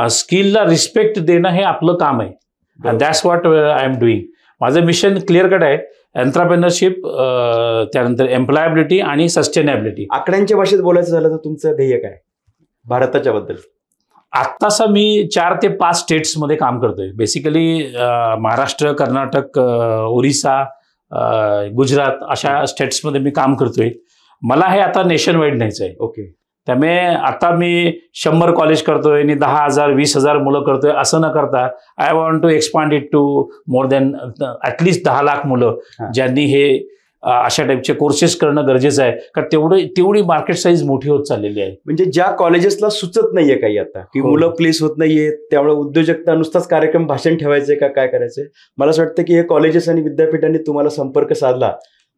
स्किलला रिस्पेक्ट देणं हे आपलं काम आहे. That's what I am doing. माझं मिशन क्लिअर कट आहे, एंटरप्रेनरशिप, त्यानंतर एम्प्लॉयबिलिटी आणि सस्टेनेबिलिटी. आकड्यांच्या भाषेत बोलायचं झालं तर तुमचं ध्येय काय भारताच्या बद्दल? आत्तासा मी 4 ते 5 स्टेट्समध्ये काम करतोय. बेसिकली महाराष्ट्र, कर्नाटक, ओरिसा, गुजरात अशा स्टेट्समध्ये मी काम करतोय. मला हे आता नेशन वाईड न्यायचं आहे. ओके. त्यामुळे आता मी 100 कॉलेज करतोय आणि 10,000 20,000 मुलं करतोय असं न करता I want to expand it to more than at least 10 lakh मुलं ज्यांनी हे अशा टाईपचे कोर्सेस करणं गरजेचं आहे. कारण तेवढी मार्केट साईज मोठी होत चाललेली आहे. म्हणजे ज्या कॉलेजेसला सुचत नाहीये काही आता की मुलं प्लेस होत नाहीये, त्यामुळे उद्योजकता नुसताच कार्यक्रम भाषण ठेवायचे का काय करायचंय, मला असं वाटतं की हे कॉलेजेस आणि विद्यापीठांनी तुम्हाला संपर्क साधला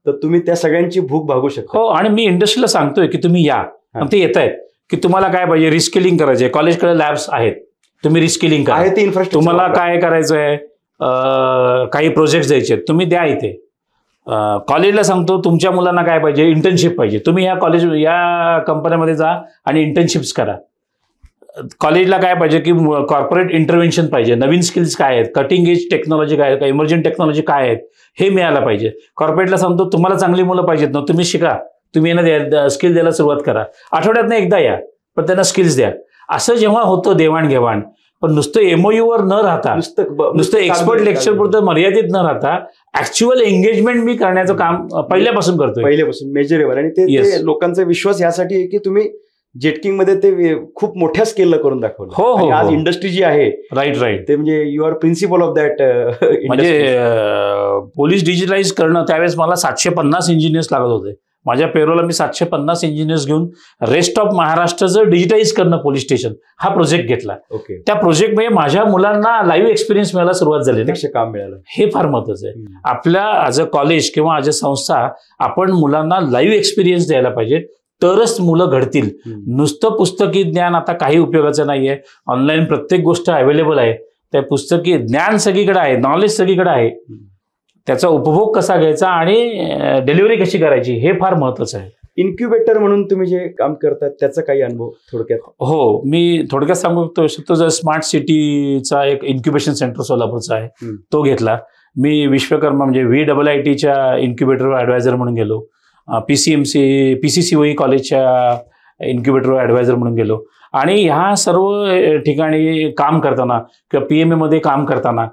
तर तुम्ही त्या सगळ्यांची भूक भागू शकता. हो, आणि मी इंडस्ट्रीला सांगतोय की तुम्ही या, ते येत आहेत की तुम्हाला काय पाहिजे, रिस्किलिंग करायचे. कॉलेजकडे लॅब्स आहेत, तुम्ही रिस्किलिंग करा. आहे ते इन्फ्रास्ट्रक्चर. तुम्हाला काय करायचं आहे, काही प्रोजेक्ट द्यायचे तुम्ही द्या इथे. कॉलेजला सांगतो तुमच्या मुलांना काय पाहिजे, इंटर्नशिप पाहिजे, तुम्ही या कंपन्यामध्ये जा आणि इंटर्नशिप्स करा. कॉलेजला काय पाहिजे की कॉर्पोरेट इंटरव्हेन्शन पाहिजे, नवीन स्किल्स काय आहेत, कटिंग एज टेक्नॉलॉजी काय आहेत, इमर्जिंग टेक्नॉलॉजी काय आहेत हे मिळायला पाहिजे. कॉर्पोरेटला सांगतो तुम्हाला चांगली मुलं पाहिजेत ना, तुम्ही शिका, तुम्ही यांना स्किल द्यायला सुरुवात करा. आठवड्यातनं एकदा या, पण त्यांना स्किल्स द्या. असं जेव्हा होतं देवाणघेवाण, पण नुसतं एमओयूवर न राहता, नुसतं एक्सपर्ट लेक्चर पुरतं मर्यादित न राहता ऍक्च्युअल एंगेजमेंट मी करण्याचं काम पहिल्यापासून करतोय. पहिल्यापासून मेजरेबल. आणि ते लोकांचा विश्वास यासाठी आहे की तुम्ही जेटकिंग मध्ये ते खूप मोठ्या स्केलला करून दाखवलं. हो, आज इंडस्ट्री जी आहे, राईट ते म्हणजे you are principal of that. म्हणजे पोलीस डिजिटलाइज करणं, त्यावेळेस मला 750 इंजिनियर्स लागत होते. माझ्या पेरोला मी 750 इंजिनियर्स घेऊन रेस्ट ऑफ महाराष्ट्राचं डिजिटाईज करणं पोलीस स्टेशन हा प्रोजेक्ट घेतला. त्या प्रोजेक्टमध्ये माझ्या मुलांना लाईव्ह एक्सपिरियन्स मिळायला सुरुवात झाली, काम मिळालं. हे फार महत्वाचं आहे. आपल्या ॲज अ कॉलेज किंवा ॲज अ संस्था आपण मुलांना लाईव्ह एक्सपिरियन्स द्यायला पाहिजे, तरच मुलं घडतील. नुसतं पुस्तकी ज्ञान आता काही उपयोगाचं नाहीये. ऑनलाईन प्रत्येक गोष्ट अवेलेबल आहे. त्या पुस्तकी ज्ञान सगळीकडे आहे, नॉलेज सगळीकडे आहे. त्याचा उपभोग कसा घ्यायचा आणि डिलिव्हरी कशी करायची हे फार महत्वाचं आहे. इन्क्युबेटर म्हणून तुम्ही जे काम करतात त्याचा काही अनुभव थोडक्यात? हो, मी थोडक्यात सांगू शकतो. जर स्मार्ट सिटीचा एक इन्क्युबेशन सेंटर सोलापूरचा आहे, तो घेतला मी. विश्वकर्मा म्हणजे VIITच्या इन्क्युबेटर ऍडवायझर म्हणून गेलो. PCCOE कॉलेजच्या इन्क्युबेटर ऍडवायझर म्हणून गेलो. आणि ह्या सर्व ठिकाणी काम करताना किंवा PMA मध्ये काम करताना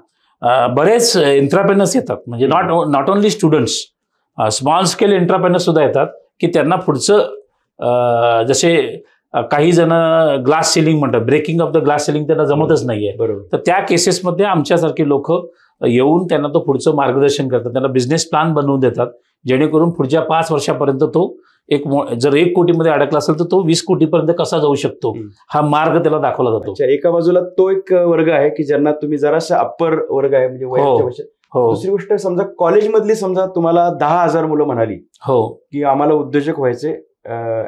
बरेच एंटरप्रेनर्स येतात. म्हणजे not only students, small scale entrepreneurs सुद्धा येतात की त्यांना पुढचं जसे काही जण ग्लास सिलिंग म्हणतात, breaking of the glass ceiling त्यांना जमतच नाहीये. तर त्या केसेसमध्ये आमच्यासारखे लोक येऊन त्यांना तो पुढचं मार्गदर्शन करतात, त्यांना बिझनेस प्लॅन बनवून देतात, जेणेकरून पुढच्या 5 वर्षापर्यंत तो जर 1 कोटीमध्ये अडकला असेल तर तो 20 कोटीपर्यंत कसा जाऊ शकतो हा मार्ग त्याला दाखवला जातो. एका बाजूला तो एक वर्ग आहे की ज्यांना तुम्ही जरासा अप्पर वर्ग आहे म्हणजे वयाच्या वर्षात. दुसरी गोष्ट समजा कॉलेजमधली समजा तुम्हाला 10,000 मुलं म्हणाली की आम्हाला उद्योजक व्हायचे,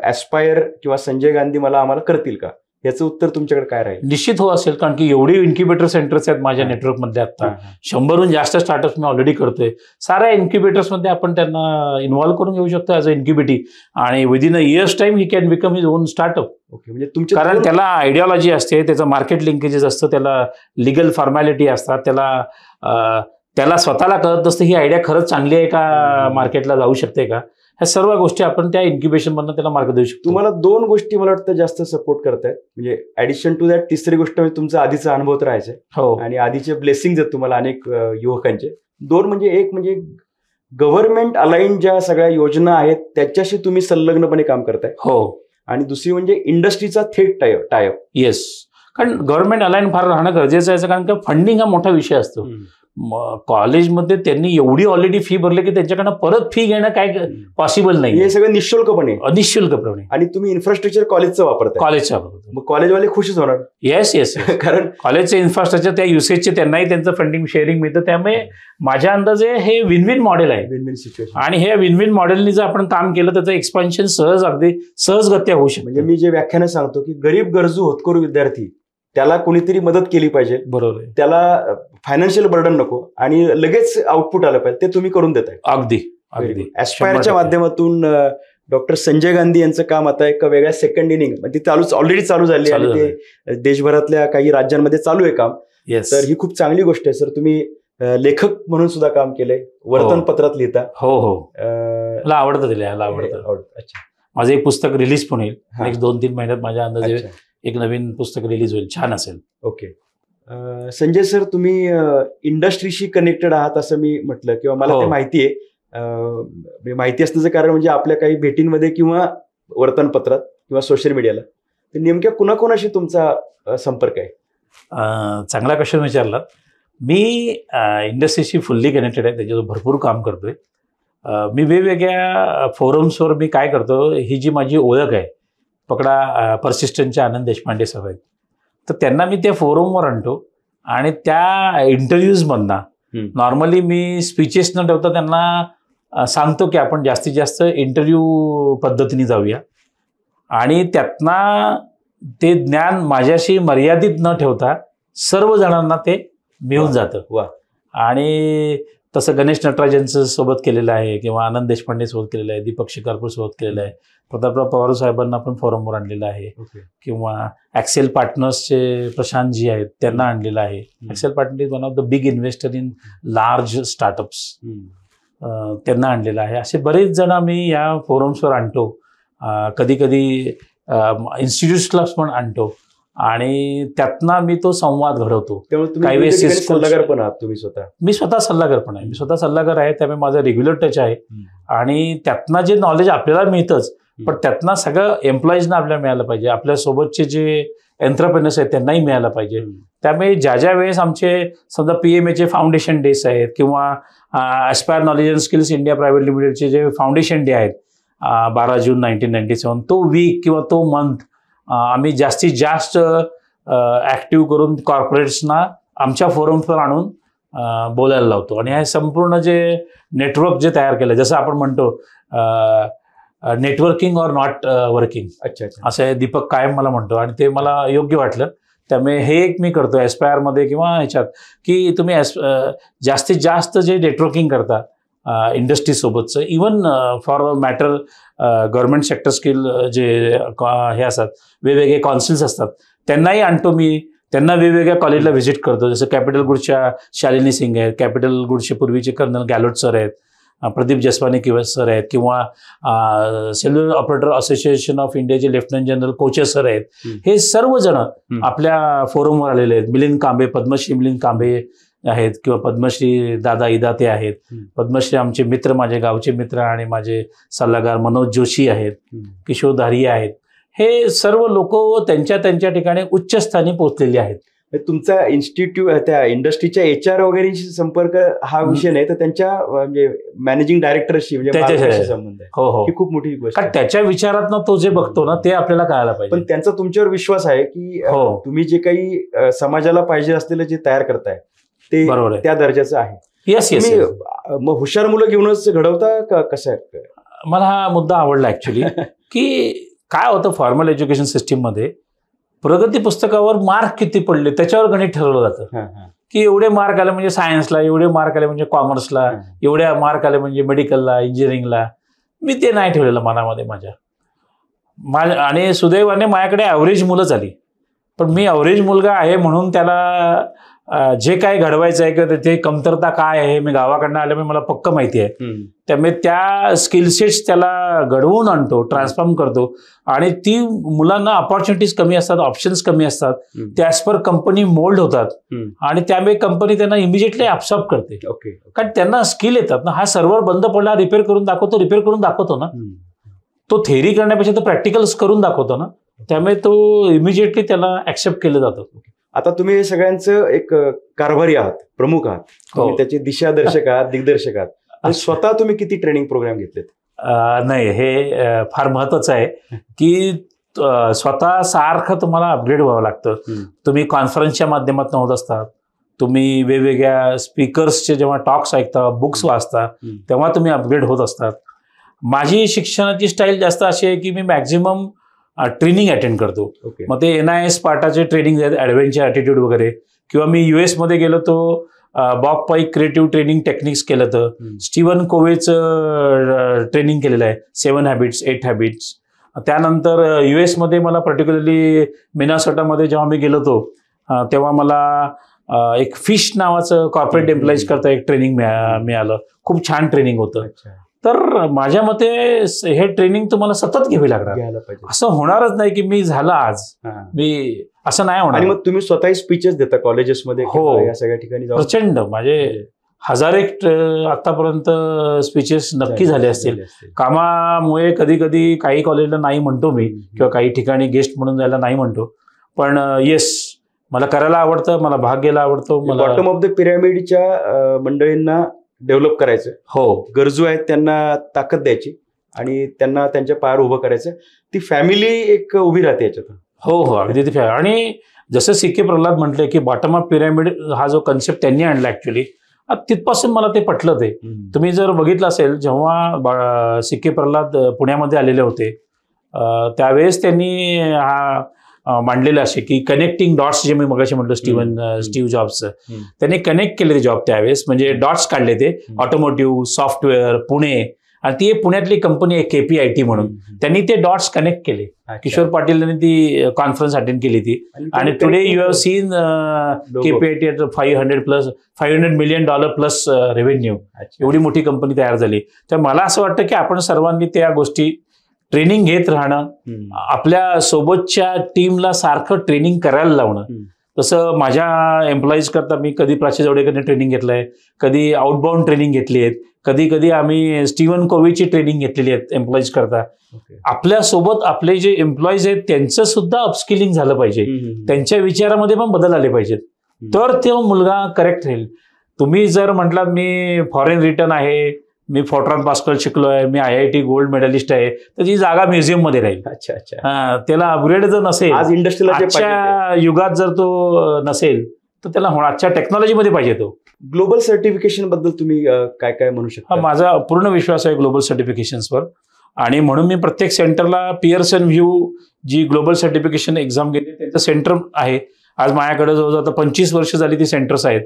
ऍस्पायर किंवा संजय गांधी आम्हाला करतील का, याचं उत्तर तुमच्याकडे काय राहील? निश्चित हो असेल, कारण की एवढी इन्क्युबेटर सेंटर्स आहेत माझ्या नेटवर्कमध्ये. आता 100हून जास्त स्टार्टअप्स मी ऑलरेडी करतोय. साऱ्या इन्क्युबेटर्समध्ये आपण त्यांना इन्व्हॉल्व्ह करून घेऊ शकतो ॲज अ इन्क्युबेटी, आणि within a years time he can become his on startup. Okay, म्हणजे तुमच्या कारण त्याला आयडिओलॉजी असते, त्याचं मार्केट लिंकेजेस असतं, त्याला लिगल फॉर्मॅलिटी असतात, त्याला स्वतःला कळत असतं ही आयडिया खरंच चांगली आहे का, मार्केटला जाऊ शकते का, ह्या सर्व गोष्टी आपण त्या इन्क्युबेशन मधून त्याला मार्ग देऊ शकतो. तुम्हाला 2 गोष्टी मला वाटतं जास्त सपोर्ट करतायत. म्हणजे ऍडिशन टू दॅट तिसरी गोष्ट म्हणजे तुमचा आधीचा अनुभव तर आहे. हो, आणि आधीचे ब्लेसिंग आहेत तुम्हाला अनेक युवकांचे. 2 म्हणजे एक म्हणजे गव्हर्नमेंट अलाइन ज्या सगळ्या योजना आहेत त्याच्याशी तुम्ही संलग्नपणे काम करताय. हो, आणि दुसरी म्हणजे इंडस्ट्रीचा थेट टायअप. येस, कारण गव्हर्नमेंट अलाइन फार राहणं गरजेचं आहे, कारण का फंडिंग हा मोठा विषय असतो. कॉलेजमध्ये त्यांनी एवढी ऑलरेडी फी भरली की त्यांच्याकडनं परत फी घेणं काय पॉसिबल नाही. हे सगळं निःशुल्कपणे, निःशुल्कपणे, आणि तुम्ही इन्फ्रास्ट्रक्चर कॉलेजचं वापरताय. कॉलेजच्या, मग कॉलेजवाले खुशच होणार. येस कारण कॉलेजचे इन्फ्रास्ट्रक्चर त्या युसेजचे त्यांनाही त्यांचं फंडिंग शेअरिंग मिळतं. त्यामुळे माझ्या अंदाजे हे विन विन मॉडेल आहे. Win win situation. आणि हे विन विन मॉडेलनी जर आपण काम केलं त्याचं एक्सपान्शन अगदी सहजगत्या होऊ शकतं. म्हणजे मी जे व्याख्यानं सांगतो की गरीब गरजू होतकरू विद्यार्थी, त्याला कोणीतरी मदत केली पाहिजे. बरोबर आहे. त्याला फायनान्शियल बर्डन नको आणि लगेच आउटपुट आलं पाहिजे, ते तुम्ही करून देताय. अगदी अगदी. ऍस्पायरच्या माध्यमातून डॉक्टर संजय गांधी यांचं काम आता एक वेगळ्या सेकंड इनिंग म्हणजे ती ऑलरेडी चालू झाली आणि ते देशभरातल्या काही राज्यांमध्ये चालू आहे काम. तर ही खूप चांगली गोष्ट आहे सर. तुम्ही लेखक म्हणून सुद्धा काम केलंय, वर्तमानपत्रात लिहिता. हो, मला आवडतं, लिहायला आवडतं. अच्छा. माझं एक पुस्तक रिलीज पण होईल नेक्स्ट 2-3 महिन्यात. माझ्या अंदाजे एक नवीन पुस्तक रिलीज होईल, छान असेल. ओके. संजय सर, तुम्ही इंडस्ट्रीशी कनेक्टेड आहात असं मी म्हटलं, किंवा मला ते माहिती आहे. माहिती असण्याचं कारण म्हणजे आपल्या काही भेटींमध्ये किंवा वर्तमानपत्रात किंवा सोशल मीडियाला तर नेमक्या कुणाकोणाशी तुमचा संपर्क आहे? चांगला क्वेश्चन विचारला. मी इंडस्ट्रीशी फुल्ली कनेक्टेड आहे, त्याच्यावर भरपूर काम करतोय. मी वेगवेगळ्या फोरम्सवर मी काय करतो, ही जी माझी ओळख आहे, पकडा पर्सिस्टंटचे आनंद देशपांडे सर आहेत, तर त्यांना मी त्या फोरमवर आणतो आणि त्या इंटरव्ह्यूजमधनं नॉर्मली मी स्पीचेस न ठेवता त्यांना सांगतो की आपण जास्तीत जास्त इंटरव्ह्यू पद्धतीने जाऊया, आणि त्यातनं ते ज्ञान माझ्याशी मर्यादित न ठेवता सर्व जणांना ते मिळून जातं. वा. आणि तसं गणेश नटराजनचं सोबत केलेलं आहे, किंवा आनंद देशपांडे सोबत केलेलं आहे, दीपक शिकारपूर सोबत केलेलं आहे, प्रतापराव पवार साहेबांना पण फॉरमवर आणलेलं आहे, किंवा ॲक्सेल पार्टनर्सचे प्रशांतजी आहेत त्यांना आणलेलं आहे. Axle partner is one of the big investor in large startups, त्यांना आणलेलं आहे. असे बरेच जण मी या फोरम्सवर आणतो. कधी कधी इन्स्टिट्यूट्सला पण आणतो आणि त्यातनं मी तो संवाद घडवतो. काही वेळेस सल्लागार पण आहात तुम्ही स्वतः? मी स्वतः सल्लागार पण आहे. मी स्वतः सल्लागार आहे, त्यामुळे माझा रेग्युलर टच आहे. आणि त्यातनं जे नॉलेज आपल्याला मिळतंच, पण त्यातनं सगळं एम्प्लॉईजना आपल्याला मिळालं पाहिजे, आपल्यासोबतचे जे एंटरप्रेनर्स आहेत त्यांनाही मिळालं पाहिजे. त्यामुळे ज्या वेळेस आमचे समजा PMAचे फाउंडेशन डेज आहेत, किंवा aspire knowledge and skills India private लिमिटेडचे जे फाउंडेशन डे आहेत 12 जून 1997, तो वीक किंवा तो मंथ आम्ही जास्तीत जास्त ॲक्टिव्ह करून कॉर्पोरेट्सना आमच्या फोरम्सवर आणून बोलायला लावतो. आणि हे संपूर्ण जे नेटवर्क जे तयार केलं, जसं आपण म्हणतो नेटवर्किंग ऑर नॉट वर्किंग, असं दीपक कायम मला म्हणतो, आणि ते मला योग्य वाटलं. त्यामुळे हे एक मी करतो ॲस्पायरमध्ये किंवा ह्याच्यात, की तुम्ही जास्तीत जास्त जे नेटवर्किंग करता इंडस्ट्रीसोबतचं, even for matter government sector skill जे हे असतात, वेगवेगळे कॉन्सिल्स असतात, त्यांनाही आणतो मी. त्यांना वेगवेगळ्या कॉलेजला व्हिजिट करतो. जसं कॅपिटल गुडच्या शालिनी सिंग आहेत, कॅपिटल गुडचे पूर्वीचे कर्नल गॅलोट सर आहेत, प्रदीप जसवानी सर आहेत, किंवा सेल्युलर ऑपरेटर असोसिएशन ऑफ इंडियाचे लेफ्टनंट जनरल कोचेस सर आहेत. हे सर्वजण आपल्या फोरमवर आलेले आहेत. मिलिंद कांबे, पद्मश्री मिलिंद कांबे आहेत, किंवा पद्मश्री दादा इदाते आहेत. पद्मश्री आमचे मित्र, माझे गावचे मित्र आणि माझे सल्लागार मनोज जोशी आहेत, किशोर धारिया आहेत. हे सर्व लोक त्यांच्या ठिकाणी उच्चस्थानी पोहोचलेली आहेत. तुमचा इन्स्टिट्यूट त्या इंडस्ट्रीच्या HR वगैरेशी संपर्क हा विषय नाही, तर त्यांच्या म्हणजे मॅनेजिंग डायरेक्टरशी म्हणजे संबंध आहे. हो, ही खूप मोठी गोष्ट. कारण त्याच्या विचारातनं तो जे बघतो ना, ते आपल्याला कळायला पाहिजे. पण त्यांचा तुमच्यावर विश्वास आहे की तुम्ही जे काही समाजाला पाहिजे असलेलं जे तयार करताय ते त्या दर्जाचं आहे. येस. मग हुशार मुलं घेऊनच घडवता का कसं आहे? मला हा मुद्दा आवडला ऍक्च्युली, की काय होतं फॉर्मल एज्युकेशन सिस्टीममध्ये, प्रगती पुस्तकावर मार्क किती पडले त्याच्यावर गणित ठरवलं जातं. की एवढे मार्क आले म्हणजे सायन्सला, एवढे मार्क आले म्हणजे कॉमर्सला, एवढ्या मार्क आले म्हणजे मेडिकलला, इंजिनिअरिंगला. मी ते नाही ठेवलेलं मनामध्ये माझ्या. आणि सुदैवाने माझ्याकडे ॲव्हरेज मुलंच आली. पण मी ॲव्हरेज मुलगा आहे म्हणून त्याला जे काय घडवायचं आहे किंवा त्याची कमतरता काय आहे, मी गावाकडनं आल्यामुळे मला पक्क माहिती आहे. त्यामुळे त्या स्किलसेट्स त्याला घडवून आणतो, ट्रान्सफॉर्म करतो. आणि ती मुलांना अपॉर्च्युनिटीज कमी असतात, ऑप्शन्स कमी असतात, त्याच पर कंपनी मोल्ड होतात, आणि त्यामुळे कंपनी त्यांना इमिजिएटली ॲब्सॉर्ब करते. कारण त्यांना स्किल येतात ना. हा सर्व्हर बंद पडला, रिपेअर करून दाखवतो ना. तो थेअरी करण्यापेक्षा तो प्रॅक्टिकल्स करून दाखवतो ना. त्यामुळे तो इमिजिएटली त्याला ऍक्सेप्ट केलं जातं. आता तुम्ही हे सगळ्यांचं एक कारभारी आहात, प्रमुख आहात, तुम्ही हो. त्याचे दिशादर्शक आहात, दिग्दर्शक आहात. आणि स्वतः तुम्ही किती ट्रेनिंग प्रोग्राम घेतलेत? नाही, हे फार महत्वाचं आहे की स्वतः सारखं तुम्हाला अपग्रेड व्हावं लागतं. तुम्ही कॉन्फरन्सच्या माध्यमातून होत असतात, तुम्ही वेगवेगळ्या स्पीकर्सचे जेव्हा टॉक्स ऐकता, बुक्स वाचता, तेव्हा तुम्ही अपग्रेड होत असतात. माझी शिक्षणाची स्टाईल जास्त अशी आहे की मी मॅक्झिमम ट्रेनिंग अटेंड करतो. मग ते NIS पार्टाचे ट्रेनिंग आहेत, ॲडव्हेंचर ॲटिट्यूड वगैरे, किंवा मी US मध्ये गेलो तो बॉब पाईक क्रिएटिव्ह ट्रेनिंग टेक्निक्स केलं, तर स्टीवन कोवेचं ट्रेनिंग केलेलं आहे, 7 हॅबिट्स 8 हॅबिट्स. त्यानंतर US मध्ये मला पर्टिक्युलरली मिनासोटामध्ये जेव्हा मी गेलो होतो तेव्हा मला एक फिश नावाचं कॉर्पोरेट एम्प्लॉईज करता एक ट्रेनिंग मिळालं. खूप छान ट्रेनिंग होतं. तर माझ्या मते हे ट्रेनिंग तुम्हाला सतत घ्यावी लागणार. असं होणारच नाही की मी झालं आज, मी असं नाही होणार. आणि मग तुम्ही स्वतःही स्पीचेस देता कॉलेजेसमध्ये? हो, या सगळ्या ठिकाणी प्रचंड, माझे 1000 आतापर्यंत स्पीचेस नक्की झाले असतील. कामामुळे कधी कधी काही कॉलेजला नाही म्हणतो मी, किंवा काही ठिकाणी गेस्ट म्हणून जायला नाही म्हणतो, पण येस, मला करायला आवडतं, मला भाग घ्यायला आवडतो. मला बॉटम ऑफ द पिरॅमिडच्या मंडळींना डेव्हलप करायचं, हो, गरजू आहेत त्यांना ताकद द्यायची आणि त्यांना त्यांच्या पायावर उभं करायचं. ती फॅमिली एक उभी राहते याच्यातून. हो हो, अगदी ती आणि जसं CK प्रल्हाद म्हटले की बॉटम ऑफ पिरॅमिड हा जो कन्सेप्ट त्यांनी आणला ऍक्च्युली, तिथपासून मला ते पटलं. ते तुम्ही जर बघितलं असेल, जेव्हा CK प्रल्हाद पुण्यामध्ये आलेले होते त्यावेळेस त्यांनी हा मांडलेलं असे की कनेक्टिंग डॉट्स, जे मी मगाशी म्हटलं स्टीव्ह जॉब्सचं, त्यांनी कनेक्ट केले ते जॉब त्यावेळेस, म्हणजे डॉट्स काढले ते ऑटोमोटिव्ह, सॉफ्टवेअर, पुणे, आणि ती पुण्यातली कंपनी आहे KPIT म्हणून, त्यांनी ते डॉट्स कनेक्ट केले. किशोर पाटील यांनी ती कॉन्फरन्स अटेंड केली ती, आणि today you have seen KPIT at $500 million plus revenue. एवढी मोठी कंपनी तयार झाली. तर मला असं वाटतं की आपण सर्वांनी त्या गोष्टी ट्रेनिंग घेत राहणं, आपल्या सोबतच्या टीमला सारखं ट्रेनिंग करायला लावणं. तसं माझ्या एम्प्लॉईज करता मी कधी प्राची जावडेकरने ट्रेनिंग घेतलंय, कधी आउटबाउंड ट्रेनिंग घेतली आहेत, कधी कधी आम्ही स्टीवन कोवेची ट्रेनिंग घेतलेली आहेत एम्प्लॉईज करता. आपल्या सोबत आपले जे एम्प्लॉईज आहेत त्यांचं सुद्धा अपस्किलिंग झालं पाहिजे, त्यांच्या विचारामध्ये पण बदल आले पाहिजेत, तर तो मुलगा करेक्ट राहील. तुम्ही जर म्हटलात मी फॉरेन रिटर्न आहे, मी फोर्ट्रॉन पास्कल शिकलोय, मी IIT गोल्ड मेडलिस्ट आहे, तर ती जागा म्युझियम मध्ये राहील. अच्छा अच्छा. त्याला अपग्रेड जर नसेल, आज आजच्या युगात जर तो नसेल, तर त्याला आजच्या टेक्नॉलॉजीमध्ये पाहिजे तो. ग्लोबल सर्टिफिकेशन बद्दल तुम्ही काय काय म्हणू शकता? माझा पूर्ण विश्वास आहे ग्लोबल सर्टिफिकेशन्सवर, आणि म्हणून मी प्रत्येक सेंटरला पियर्सन व्ह्यू जी ग्लोबल सर्टिफिकेशन एक्झाम घेते त्यांचं सेंटर आहे. आज माझ्याकडे जवळजवळ आता 25 वर्ष झाली ती सेंटर्स आहेत.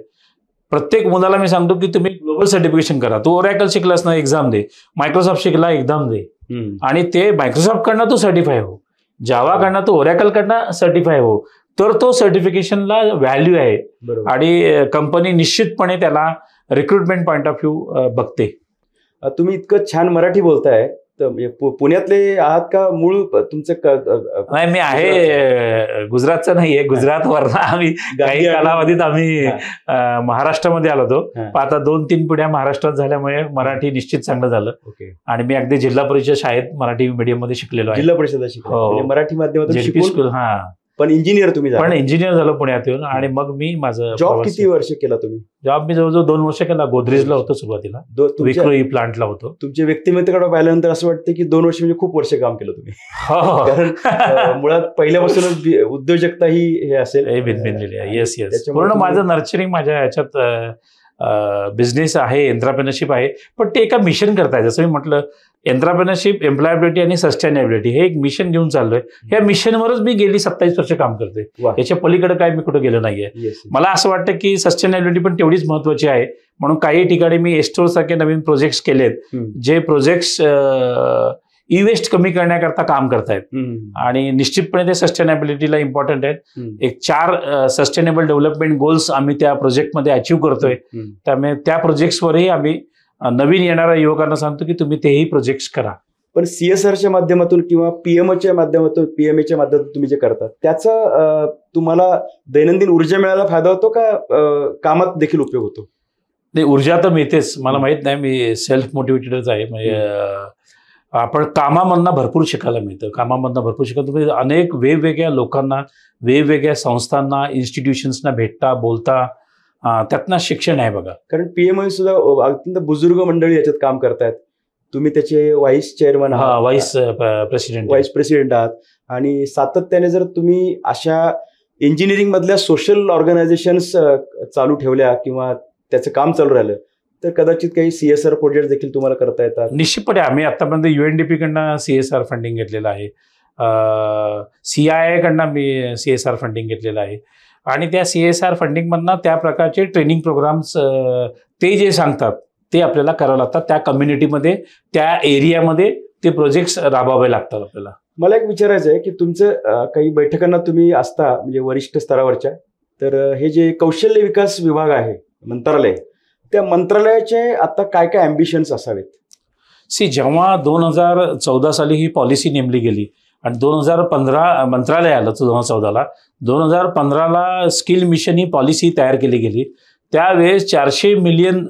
प्रत्येक मुलाला मी सांगतो की तुम्ही ग्लोबल सर्टिफिकेशन करा. तू ओरॅकल शिकलास ना, एक्झाम दे. मायक्रोसॉफ्ट शिकला, एक्झाम दे, आणि ते मायक्रोसॉफ्ट कडनं तू सर्टिफाय हो, जावा कडनं तू ओरॅकल कडनं सर्टिफाय हो, तर तो सर्टिफिकेशनला व्हॅल्यू आहे. आणि कंपनी निश्चितपणे त्याला रिक्रुटमेंट पॉईंट ऑफ व्ह्यू बघते. तुम्ही इतकं छान मराठी बोलताय, पुण्यातले आहात का मूळ तुमचं? नाही, मी आहे गुजरातचं नाहीये, गुजरातवरनं आम्ही काही कालावधीत आम्ही महाराष्ट्रामध्ये आलो होतो. आता 2-3 पिढ्या महाराष्ट्रात झाल्यामुळे मराठी निश्चित चांगलं झालं. आणि मी अगदी जिल्हा परिषद शाळेत मराठी मीडियम मध्ये शिकलेलो आहे. जिल्हा परिषद शिकलो, मराठी माध्यमातून स्कूल. हा, पण इंजिनियर तुम्ही पण इंजिनियर झालो पुण्यात येऊन. आणि मग मी माझं जॉब किती वर्ष केला तुम्ही? जॉब मी जवळजवळ 2 वर्ष केला. गोदरेजला होतो सुरुवातीला, विक्रोई प्लांटला होतो. तुमच्या व्यक्तिमत्वाकडे पाहिल्यानंतर असं वाटतं की 2 वर्ष म्हणजे खूप वर्ष काम केलं तुम्ही. कारण मुळात पहिल्यापासूनच उद्योजकता ही हे असेल बिनलेली आहे. येस येस, पूर्ण माझं नर्चरिंग माझ्या ह्याच्यात बिझनेस आहे, एंटरप्रेनरशिप आहे, पण ते एका मिशन करताय. जसं मी म्हटलं, एंटरप्रेनरशिप, एम्प्लॉयबिलिटी आणि सस्टेनेबिलिटी हे एक मिशन घेऊन चाललोय. या मिशनवरच मी गेली 27 वर्ष काम करते. याच्या पलीकडे काय मी कुठं गेलो नाहीये. मला असं वाटतं की सस्टेनेबिलिटी पण तेवढीच महत्वाची आहे. म्हणून काही ठिकाणी मी एस्टोर सारखे नवीन प्रोजेक्ट्स केलेत, जे प्रोजेक्ट्स ई वेस्ट कमी करण्याकरता काम करतायत, आणि निश्चितपणे ते सस्टेनेबिलिटीला इम्पॉर्टंट आहेत. एक 4 सस्टेनेबल डेव्हलपमेंट गोल्स आम्ही त्या प्रोजेक्टमध्ये अचीव्ह करतोय. त्यामुळे त्या प्रोजेक्ट्सवरही आम्ही नवीन येणाऱ्या युवकांना सांगतो की तुम्ही तेही प्रोजेक्ट्स करा. पण CSRच्या माध्यमातून किंवा PMAच्या माध्यमातून तुम्ही जे करता, त्याचा तुम्हाला दैनंदिन ऊर्जा मिळायला फायदा होतो का कामात देखील उपयोग होतो? नाही, ऊर्जा तर मिळतेच. मला माहित नाही, मी सेल्फ मोटिवेटेडच आहे. म्हणजे आपण कामामधनं भरपूर शिकायला मिळतं. कामामधनं भरपूर शिकायला तुम्ही अनेक वेगवेगळ्या लोकांना, वेगवेगळ्या संस्थांना, इन्स्टिट्यूशन्सना भेटता, बोलता, त्यातनं शिक्षण आहे बघा. कारण पीएमओ सुद्धा अत्यंत बुजुर्ग मंडळी याच्यात काम करतायत. तुम्ही त्याचे व्हाईस चेअरमन आहात, व्हाईस प्रेसिडेंट आहात, आणि सातत्याने जर तुम्ही अशा इंजिनिअरिंग मधल्या सोशल ऑर्गनायझेशन्स चालू ठेवल्या किंवा त्याचं काम चालू राहिलं तर कदाचित काही CSR प्रोजेक्ट देखील तुम्हाला करता येतात. निश्चितपणे आम्ही आतापर्यंत UNDP कडनं CSR फंडिंग घेतलेलं आहे, CII कडनं मी CSR फंडिंग घेतलेलं आहे, आणि त्या CSR फंडिंगमधनं त्या प्रकारचे ट्रेनिंग प्रोग्राम्स ते जे सांगतात ते आपल्याला करावं लागतात. त्या कम्युनिटीमध्ये, त्या एरियामध्ये ते प्रोजेक्ट्स राबवावे लागतात आपल्याला. मला एक विचारायचं आहे की तुमचं काही बैठकांना तुम्ही असता म्हणजे वरिष्ठ स्तरावरच्या, तर हे जे कौशल्य विकास विभाग आहे मंत्रालय, त्या मंत्रालयाचे आता काय काय अँबिशन्स असावेत? जेव्हा 2014 साली ही पॉलिसी नेमली गेली आणि 2015 मंत्रालय आलं 2014ला, 2015ला स्किल मिशन ही पॉलिसी तयार केली गेली. त्यावेळेस 400 मिलियन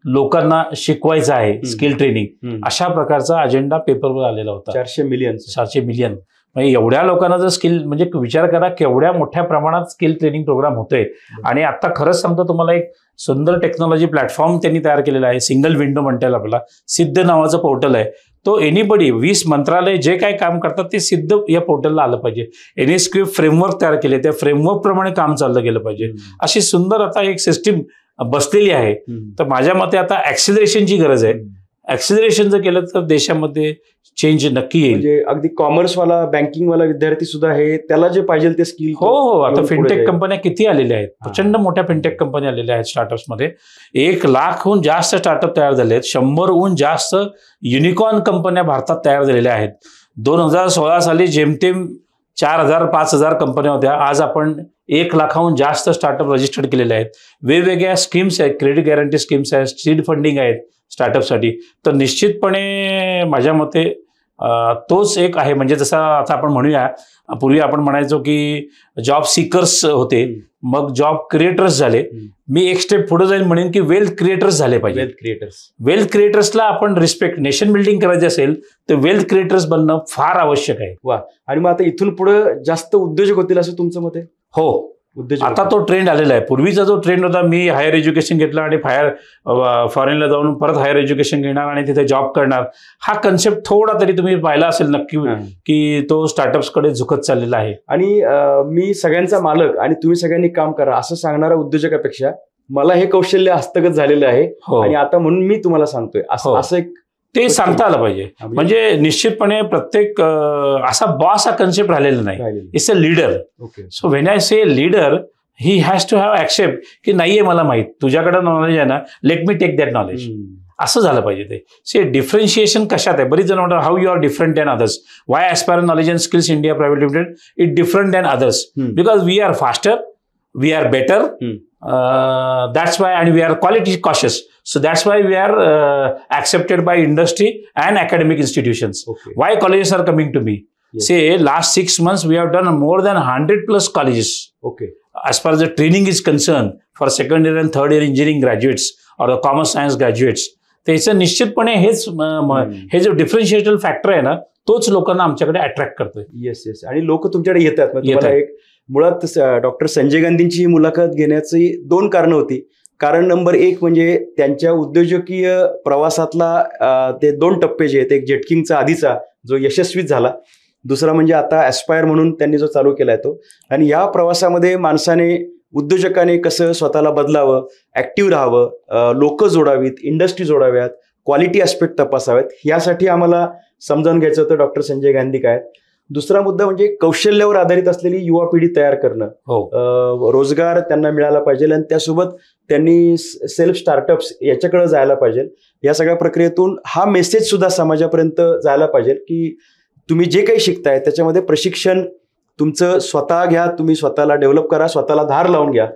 लोकांना शिकवायचं आहे स्किल ट्रेनिंग, अशा प्रकारचा अजेंडा पेपरवर आलेला होता. 400 मिलियन म्हणजे एवढ्या लोकांना जर स्किल, म्हणजे विचार करा केवढ्या मोठ्या प्रमाणात स्किल ट्रेनिंग प्रोग्राम होतोय. आणि आता खरंच सांगतो तुम्हाला, एक सुंदर टेक्नॉलॉजी प्लॅटफॉर्म त्यांनी तयार केलेला आहे. सिंगल विंडो म्हणता येईल आपल्याला, सिद्ध नावाचं पोर्टल आहे. तो एनीबडी 20 मंत्रालय जे काही काम करतात ते सिद्ध या पोर्टलला आलं पाहिजे. NSQ फ्रेमवर्क तयार केले, त्या फ्रेमवर्क प्रमाणे काम चाललं गेलं पाहिजे. अशी सुंदर आता एक सिस्टीम बसलेली आहे. तर माझ्या मते आता ऍक्सिलरेशनची गरज आहे. ऍक्सिलरेशन जर केलं तर देशामध्ये चेंज नक्की येईल. म्हणजे अगदी कॉमर्सवाला, बँकिंगवाला विद्यार्थी सुद्धा हे त्याला जे पाहिजे ते स्किल. हो, आता फिनटेक कंपन्या किती आलेल्या आहेत, प्रचंड मोठ्या फिनटेक कंपन्या आलेल्या आहेत स्टार्टअप्समध्ये. 1 लाखहून जास्त स्टार्टअप तयार झाले आहेत. 100हून जास्त युनिकॉर्न कंपन्या भारतात तयार झालेल्या आहेत. 2016 साली जेमतेम 4,000-5,000 कंपन्या होत्या. आज आपण 1 लाखाहून जास्त स्टार्टअप रजिस्टर्ड केलेले आहेत. वेगवेगळ्या स्कीम्स आहेत, क्रेडिट गॅरंटी स्कीम्स आहेत, सीड फंडिंग आहेत स्टार्टअपसाठी. तर निश्चितपणे माझ्या मते तोच एक आहे. म्हणजे जसं आता आपण म्हणूया, पूर्वी आपण म्हणायचो की जॉब सीकर्स होते, मग जॉब क्रिएटर्स झाले. मी एक स्टेप पुढे जाईल म्हणेन की वेल्थ क्रिएटर्स झाले पाहिजे. वेल्थ क्रिएटर्सला आपण रिस्पेक्ट, नेशन बिल्डिंग करायची असेल तर वेल्थ क्रिएटर्स बनणं फार आवश्यक आहे. वा. आणि मग आता इथून पुढे जास्त उद्योजक होतील असं तुमचं मत आहे? हो, आता तो ट्रेंड आलेला आहे. पूर्वीचा जो ट्रेंड होता, मी हायर एज्युकेशन घेतलं आणि फॉरेनला जाऊन परत हायर एज्युकेशन घेणार आणि तिथे जॉब करणार, हा कन्सेप्ट थोडा तरी तुम्ही पाहिला असेल नक्की की तो स्टार्टअप्सकडे झुकत चाललेला आहे. आणि मी सगळ्यांचा मालक आणि तुम्ही सगळ्यांनी काम करा असं सांगणाऱ्या उद्योजकापेक्षा मला हे कौशल्य हस्तगत झालेलं आहे आणि आता म्हणून मी तुम्हाला सांगतोय असं एक ते सांगता आलं पाहिजे. म्हणजे निश्चितपणे प्रत्येक असा बॉस हा कन्सेप्ट राहिलेला नाही. It's a leader. So when I say leader, he has to have accept की नाहीये मला माहित, तुझ्याकडे नॉलेज आहे ना, let me take that knowledge. असं झालं पाहिजे ते. से डिफरन्शिएशन कशात आहे? बरीच जण म्हणतात how you are different than others. Why Aspire knowledge and skills India private limited it different than others because we are faster, we are better. That's why, and we are quality cautious. So that's why we are accepted by industry and academic institutions. Why colleges are coming to me? Say last 6 months we have done more than 100+ colleges. As far as the training is concerned for second year and third year engineering graduates or the commerce science graduates. त्याचं निश्चितपणे हे जो डिफरन्शिएटल factor आहे ना, तोच लोकांना आमच्याकडे attract करतोय. येस. आणि लोक तुमच्याकडे येतात. एक मुळात डॉक्टर संजय गांधींची मुलाखत घेण्याची 2 कारणं होती. कारण नंबर 1 म्हणजे त्यांच्या उद्योजकीय प्रवासातला ते 2 टप्पे जे आहेत, एक जेटकिंगचा आधीचा जो यशस्वी झाला, दुसरा म्हणजे आता ॲस्पायर म्हणून त्यांनी जो चालू केलाय तो. आणि या प्रवासामध्ये माणसाने, उद्योजकाने कसं स्वतःला बदलावं, ऍक्टिव्ह राहावं, लोक जोडावीत, इंडस्ट्री जोडाव्यात, क्वालिटी ॲस्पेक्ट तपासाव्यात, यासाठी आम्हाला समजावून घ्यायचं होतं डॉक्टर संजय गांधी काय. दुसरा मुद्दा म्हणजे कौशल्यावर आधारित असलेली युवा पिढी तयार करणं. रोजगार त्यांना मिळाला पाहिजे आणि त्यासोबत त्यांनी सेल्फ स्टार्टअप्स याच्याकडे जायला पाहिजे. या सगळ्या प्रक्रियेतून हा मेसेज सुद्धा समाजापर्यंत जायला पाहिजे की तुम्ही जे काही शिकताय त्याच्यामध्ये प्रशिक्षण तुमचं स्वतः घ्या, तुम्ही स्वतःला डेव्हलप करा, स्वतःला धार लावून घ्या.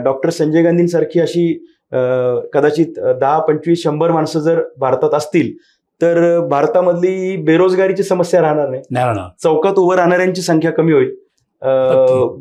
डॉक्टर संजय गांधींसारखी अशी कदाचित 10, 25, 100 माणसं जर भारतात असतील तर भारतामधली बेरोजगारीची समस्या राहणार नाही. चौकात उभं राहणाऱ्यांची संख्या कमी होईल,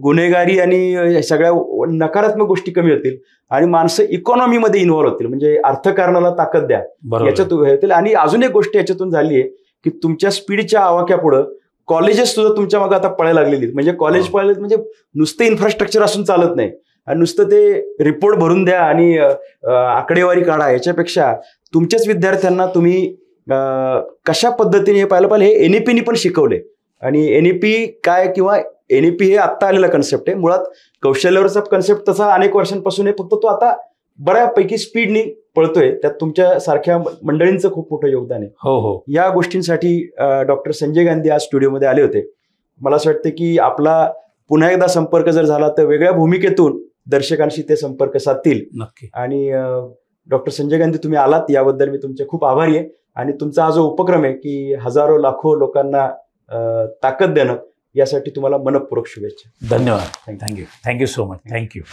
गुन्हेगारी आणि सगळ्या नकारात्मक गोष्टी कमी होतील आणि माणसं इकॉनॉमीमध्ये इन्व्हॉल्व्ह होतील. म्हणजे अर्थकारणाला ताकद द्या, याच्यातून होतील. आणि अजून एक गोष्ट याच्यातून झाली आहे की तुमच्या स्पीडच्या आवाक्यापुढं कॉलेजेस सुद्धा तुमच्या मागे आता पळायला लागलेली आहेत. म्हणजे कॉलेज पळायला म्हणजे नुसतं इन्फ्रास्ट्रक्चर असून चालत नाही आणि नुसतं ते रिपोर्ट भरून द्या आणि आकडेवारी काढा, याच्यापेक्षा तुमच्याच विद्यार्थ्यांना तुम्ही कशा पद्धतीने हे पाहिलं पाहिजे हे NEP पण शिकवले. आणि NEP काय किंवा NEP हे आत्ता आलेला कन्सेप्ट आहे. मुळात कौशल्यावरचा कन्सेप्ट तसा अनेक वर्षांपासून आहे, फक्त तो आता बऱ्यापैकी स्पीडनी पळतोय. त्यात तुमच्या सारख्या मंडळींचं खूप मोठं योगदान आहे. हो हो. या गोष्टींसाठी डॉक्टर संजय गांधी आज स्टुडिओमध्ये आले होते. मला असं वाटतं की आपला पुन्हा एकदा संपर्क जर झाला तर वेगळ्या भूमिकेतून दर्शकांशी ते संपर्क साधतील. नक्की. आणि डॉक्टर संजय गांधी तुम्ही आलात याबद्दल मी तुमचे खूप आभारी आहे. आणि तुमचा हा जो उपक्रम आहे की हजारो लाखो लोकांना ताकद देणं, यासाठी तुम्हाला मनपूर्वक शुभेच्छा. धन्यवाद. Thank you so much. थँक्यू.